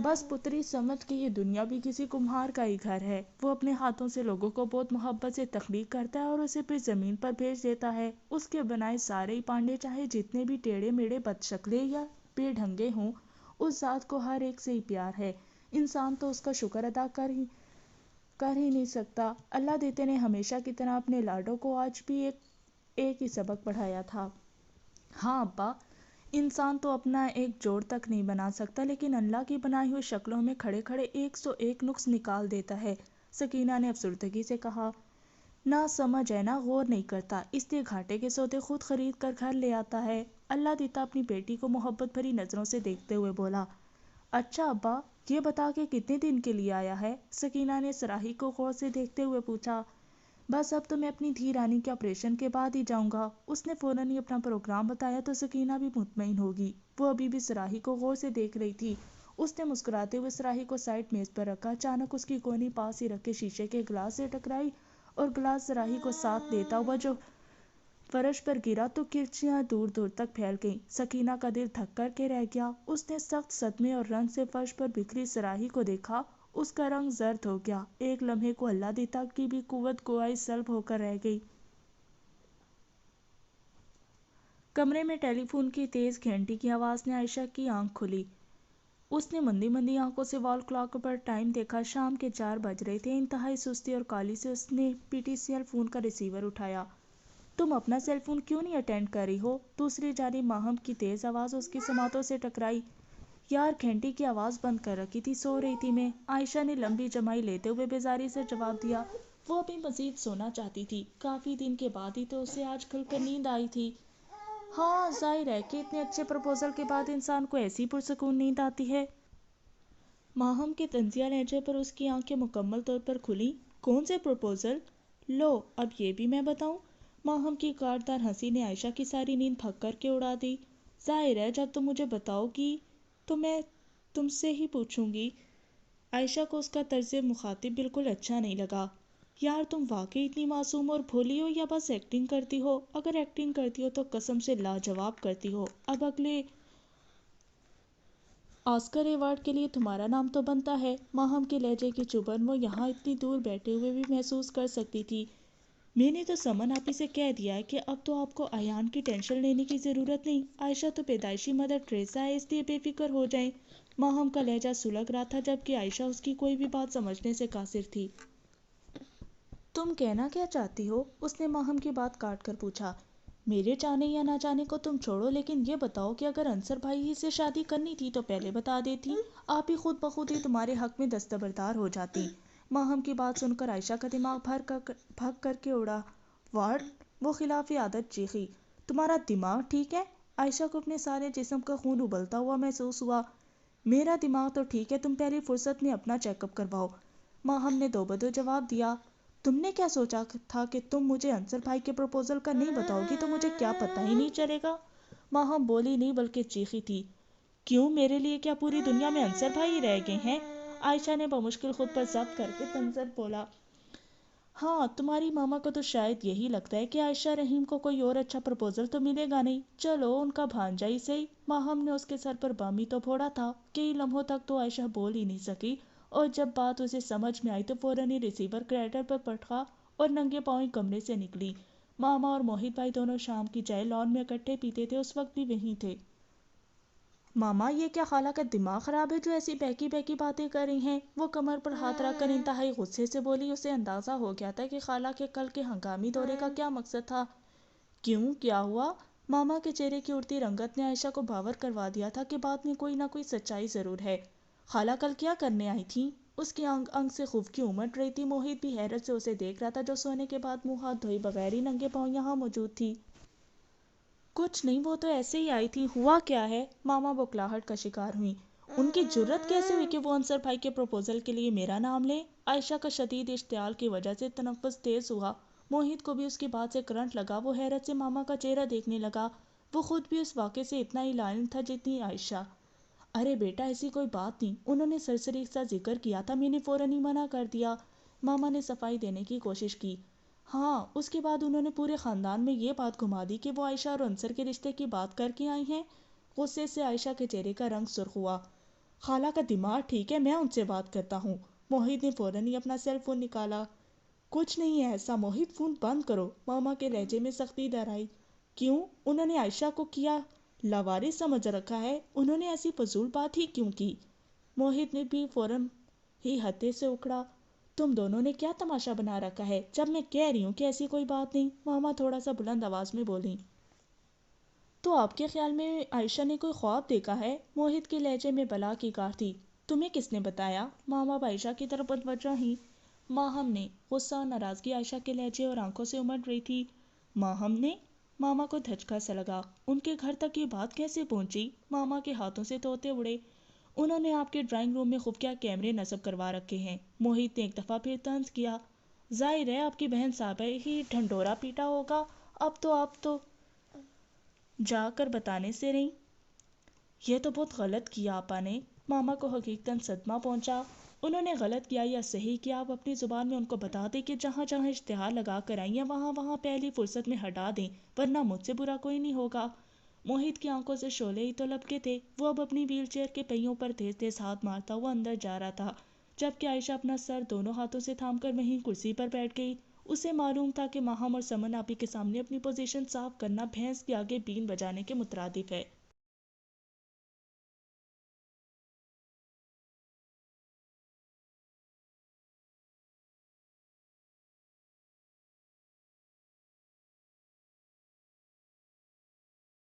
بس پتری سمجھ کہ یہ دنیا بھی کسی کمہار کا ہی گھر ہے۔ وہ اپنے ہاتھوں سے لوگوں کو بہت محبت سے تخلیق کرتا ہے اور اسے پھر زمین پر بھیج دیتا ہے۔ اس کے بنائے سارے ہی پانڈے چاہے جتنے بھی ٹیڑھے میڑھے بد شکلے یا بے ڈھنگے ہوں، اس ذات کو ہر ایک سے ہی پیار ہے۔ انسان تو اس کا شکر ادا کر ہی نہیں سکتا۔ اللہ دیتے نے ہمیشہ کی طرح اپنے لاڈوں کو آج بھی ایک ہی سبق پڑھایا تھا۔ ہاں ابا، انسان تو اپنا ایک جوڑ تک نہیں بنا سکتا، لیکن اللہ کی بنائی ہوئی شکلوں میں کھڑے کھڑے 101 نقص نکال دیتا ہے۔ سکینہ نے افسردگی سے کہا۔ نہ سمجھ ہے نہ غور نہیں کرتا، اس لیے گھاٹے کے سودے خود خرید کر گھر لے آتا ہے۔ اللہ دیتا اپنی بیٹی کو محبت بھری نظروں سے دیکھتے ہوئے بولا۔ اچھا ابا، یہ بتا کہ کتنے دن کے لیے آیا ہے؟ سکینہ نے سراہی کو غور سے دیکھتے ہوئے پوچھا۔ بس اب تو میں اپنی دھی رانی کے آپریشن کے بعد ہی جاؤں گا۔ اس نے فوراً ہی اپنا پروگرام بتایا تو سکینہ بھی مطمئن ہوگی۔ وہ ابھی بھی سراہی کو غور سے دیکھ رہی تھی۔ اس نے مسکراتے ہوئے سراہی کو سائڈ میز پر رکھا۔ اچانک اس کی کونی پاس ہی رکھے شیشے کے گلاس سے ٹکرائی اور گلاس سراہی کو ساتھ دیتا ہوا جو فرش پر گرا تو کرچیاں دور دور تک پھیل گئیں۔ سکینہ کا دل دھک کر کے رہ گیا۔ اس نے سخت صدمے اور رنج سے فرش پر بکھری سراہی کو دیکھا۔ اس کا رنگ زرد ہو گیا۔ ایک لمحے کو اللہ دیتا کی بھی قوت گویا سلب ہو کر رہ گئی۔ کمرے میں ٹیلی فون کی تیز گھنٹی کی آواز نے عائشہ کی آنکھ کھلی۔ اس نے مندی مندی آنکھوں سے وال کلاک پر ٹائم دیکھا۔ شام کے 4 بج رہے تھے۔ انتہائی سستی اور کالی سے اس نے P T C L phone کا ریسیور اٹھایا۔ تم اپنا سیل فون کیوں نہیں اٹینڈ کر رہی ہو؟ دوسری جانب ماہم کی تیز آواز اس کی سماعتوں سے ٹکرائی۔ یار گھنٹی کی آواز بند کر رکھی تھی، سو رہی تھی میں، عائشہ نے لمبی جمائی لیتے ہوئے بیزاری سے جواب دیا۔ وہ ابھی مزید سونا چاہتی تھی۔ کافی دن کے بعد ہی تو اسے آج کھل کر نیند آئی تھی۔ ہاں ظاہر ہے کہ اتنے اچھے پرپوزل کے بعد انسان کو ایسی پرسکون نیند آتی ہے۔ ماہم کے طنزیہ لہجے پر اس کی آنکھیں مکمل طور پر کھلیں۔ کون سے پرپوزل؟ لو اب یہ بھی میں بتاؤں؟ ماہم کی کاٹدار ہنسی نے عائشہ کی ساری نیند پھک کر کے اڑا دی۔ ظاہر ہے جب تم مجھے بتاؤ گی تو میں تم سے ہی پوچھوں گی۔ عائشہ کو اس کا طرز مخاطب بالکل اچھا نہیں لگا۔ یار تم واقعی اتنی معصوم اور بھولی ہو یا بس ایکٹنگ کرتی ہو؟ اگر ایکٹنگ کرتی ہو تو قسم سے لاجواب کرتی ہو۔ اب اگلے آسکر ایوارڈ کے لیے تمہارا نام تو بنتا ہے۔ ماہم کے لہجے کی چبھن وہ یہاں اتنی دور بیٹھے ہوئے بھی محسوس کر سکتی تھی۔ میں نے تو سمن آپی سے کہہ دیا ہے کہ اب تو آپ کو ایان کی ٹینشن لینے کی ضرورت نہیں۔ عائشہ تو پیدائشی مدر ٹریسا ہے، اس لیے بے فکر ہو جائیں۔ ماہم کا لہجہ سلگ رہا تھا جبکہ عائشہ اس کی کوئی بھی بات سمجھنے سے قاصر تھی۔ تم کہنا کیا چاہتی ہو؟ اس نے ماہم کی بات کاٹ کر پوچھا۔ میرے چاہنے یا نہ چاہنے کو تم چھوڑو، لیکن یہ بتاؤ کہ اگر انصر بھائی ہی سے شادی کرنی تھی تو پہلے بتا دیتی، آپ ہی خود بخود ہی تمہارے حق میں دستبردار ہو جاتی۔ ماہم کی بات سن کر عائشہ کا دماغ بھگ کر کے اڑا۔ واٹ؟ وہ خلاف عادت چیخی۔ تمہارا دماغ ٹھیک ہے؟ عائشہ کو اپنے سارے جسم کا خون ابلتا ہوا محسوس ہوا۔ میرا دماغ تو ٹھیک ہے، تم پہلی فرصت میں اپنا چیک اپ کرواؤ۔ ماہم نے دو بدو جواب دیا۔ تم نے کیا سوچا تھا کہ تم مجھے انصر بھائی کے پروپوزل کا نہیں بتاؤ گی تو مجھے کیا پتہ ہی نہیں چلے گا؟ ماہم بولی نہیں بلکہ چیخی تھی۔ کیوں، میرے لیے کیا پوری دنیا میں انصر بھائی ہی رہ گئے ہیں؟ عائشہ نے بمشکل خود پر ضبط کر کے تنزر بولا۔ ہاں تمہاری ماما کو تو شاید یہی لگتا ہے کہ عائشہ رحیم کو کوئی اور اچھا پرپوزل تو ملے گا نہیں، چلو ان کا بھانجا ہی صحیح۔ ماہم نے اس کے سر پر بامی تو پھوڑا تھا۔ کئی لمحوں تک تو عائشہ بول ہی نہیں سکی، اور جب بات اسے سمجھ میں آئی تو فوراً ہی ریسیور کریڈر پر پٹکا اور ننگے پاؤں کمرے سے نکلی۔ ماما اور موہت بھائی دونوں شام کی چائے لان میں اکٹھے پیتے تھے، اس وقت بھی وہیں تھے۔ ماما یہ کیا خالہ کا دماغ خراب ہے جو ایسی بہکی بہکی باتیں کر رہی ہیں؟ وہ کمر پر ہاتھ رکھ کر انتہائی غصے سے بولی۔ اسے اندازہ ہو گیا تھا کہ خالہ کے کل کے ہنگامی دورے کا کیا مقصد تھا۔ کیوں، کیا ہوا؟ ماما کے چہرے کی اڑتی رنگت نے عائشہ کو باور کروا دیا تھا کہ بات میں کوئی نہ کوئی سچائی ضرور ہے۔ خالہ کل کیا کرنے آئی تھیں؟ اس کی انگ انگ سے خوفکی امٹ رہی تھی۔ موہت بھی حیرت سے اسے دیکھ رہا تھا جو سونے کے بعد منہ ہاتھ دھوئے بغیر ہی ننگے پاؤں یہاں موجود تھی۔ کچھ نہیں، وہ تو ایسے ہی آئی تھی۔ ہوا کیا ہے؟ ماما بوکھلاہٹ کا شکار ہوئی۔ ان کی جرأت کیسے ہوئی کہ وہ انصر بھائی کے پروپوزل کے لیے میرا نام لیں؟ عائشہ کا شدید اشتعال کی وجہ سے تنفس تیز ہوا۔ موہت کو بھی اس کی بات سے کرنٹ لگا۔ وہ حیرت سے ماما کا چہرہ دیکھنے لگا۔ وہ خود بھی اس واقعے سے اتنا ہی لائن تھا جتنی عائشہ۔ ارے بیٹا ایسی کوئی بات نہیں، انہوں نے سرسری سا ذکر کیا تھا، میں نے فوراً ہی منع کر دیا۔ ماما نے صفائی دینے کی کوشش کی۔ ہاں اس کے بعد انہوں نے پورے خاندان میں یہ بات گھما دی کہ وہ عائشہ اور انصر کے رشتے کی بات کر کے آئی ہیں۔ غصے سے عائشہ کے چہرے کا رنگ سرخ ہوا۔ خالہ کا دماغ ٹھیک ہے، میں ان سے بات کرتا ہوں۔ موہت نے فوراً ہی اپنا سیل فون نکالا۔ کچھ نہیں ہے ایسا موہت، فون بند کرو۔ ماما کے لہجے میں سختی در آئی۔ کیوں، انہوں نے عائشہ کو کیا لاوارث سمجھ رکھا ہے؟ انہوں نے ایسی فضول بات ہی کیوں کی؟ موہت نے بھی فوراً ہی ہتے سے اکھڑا۔ تم دونوں نے کیا تماشا بنا رکھا ہے جب میں کہہ رہی ہوں کہ ایسی کوئی بات نہیں؟ ماما تھوڑا سا بلند آواز میں بولیں۔ تو آپ کے خیال میں عائشہ نے کوئی خواب دیکھا ہے؟ موہت کے لہجے میں بلا کی کار تھی۔ تمہیں کس نے بتایا؟ ماما عائشہ کی طرف متوجہ ہیں۔ ماہم نے۔ غصہ اور ناراضگی عائشہ کے لہجے اور آنکھوں سے امڑ رہی تھی۔ ماہم نے؟ ماما کو دھچکا سا لگا۔ ان کے گھر تک یہ بات کیسے پہنچی؟ ماما کے ہاتھوں سے طوطے اڑے۔ انہوں نے آپ کے ڈرائنگ روم میں خفیہ کیمرے نصب کروا رکھے ہیں۔ موہت نے ایک دفعہ پھر طنز کیا۔ ظاہر ہے آپ کی بہن صاحبہ ہی ڈھنڈورا پیٹا ہوگا۔ اب تو آپ تو جا کر بتانے سے رہیں۔ یہ تو بہت غلط کیا آپا نے۔ ماما کو حقیقتاً صدمہ پہنچا۔ انہوں نے غلط کیا یا صحیح کیا، آپ اپنی زبان میں ان کو بتا دیں کہ جہاں جہاں اشتہار لگا کر آئیں یا وہاں وہاں پہلی فرصت میں ہٹا دیں، ورنہ مجھ سے برا کوئی نہیں ہوگا۔ موہت کی آنکھوں سے شعلے ہی تو لپکے تھے۔ وہ اب اپنی ویل چیئر کے پہیوں پر تیز تیز ہاتھ مارتا ہوا اندر جا رہا تھا، جبکہ عائشہ اپنا سر دونوں ہاتھوں سے تھام کر وہیں کرسی پر بیٹھ گئی۔ اسے معلوم تھا کہ ماہم اور سمن آپی کے سامنے اپنی پوزیشن صاف کرنا بھینس کے آگے بین بجانے کے مترادف ہے۔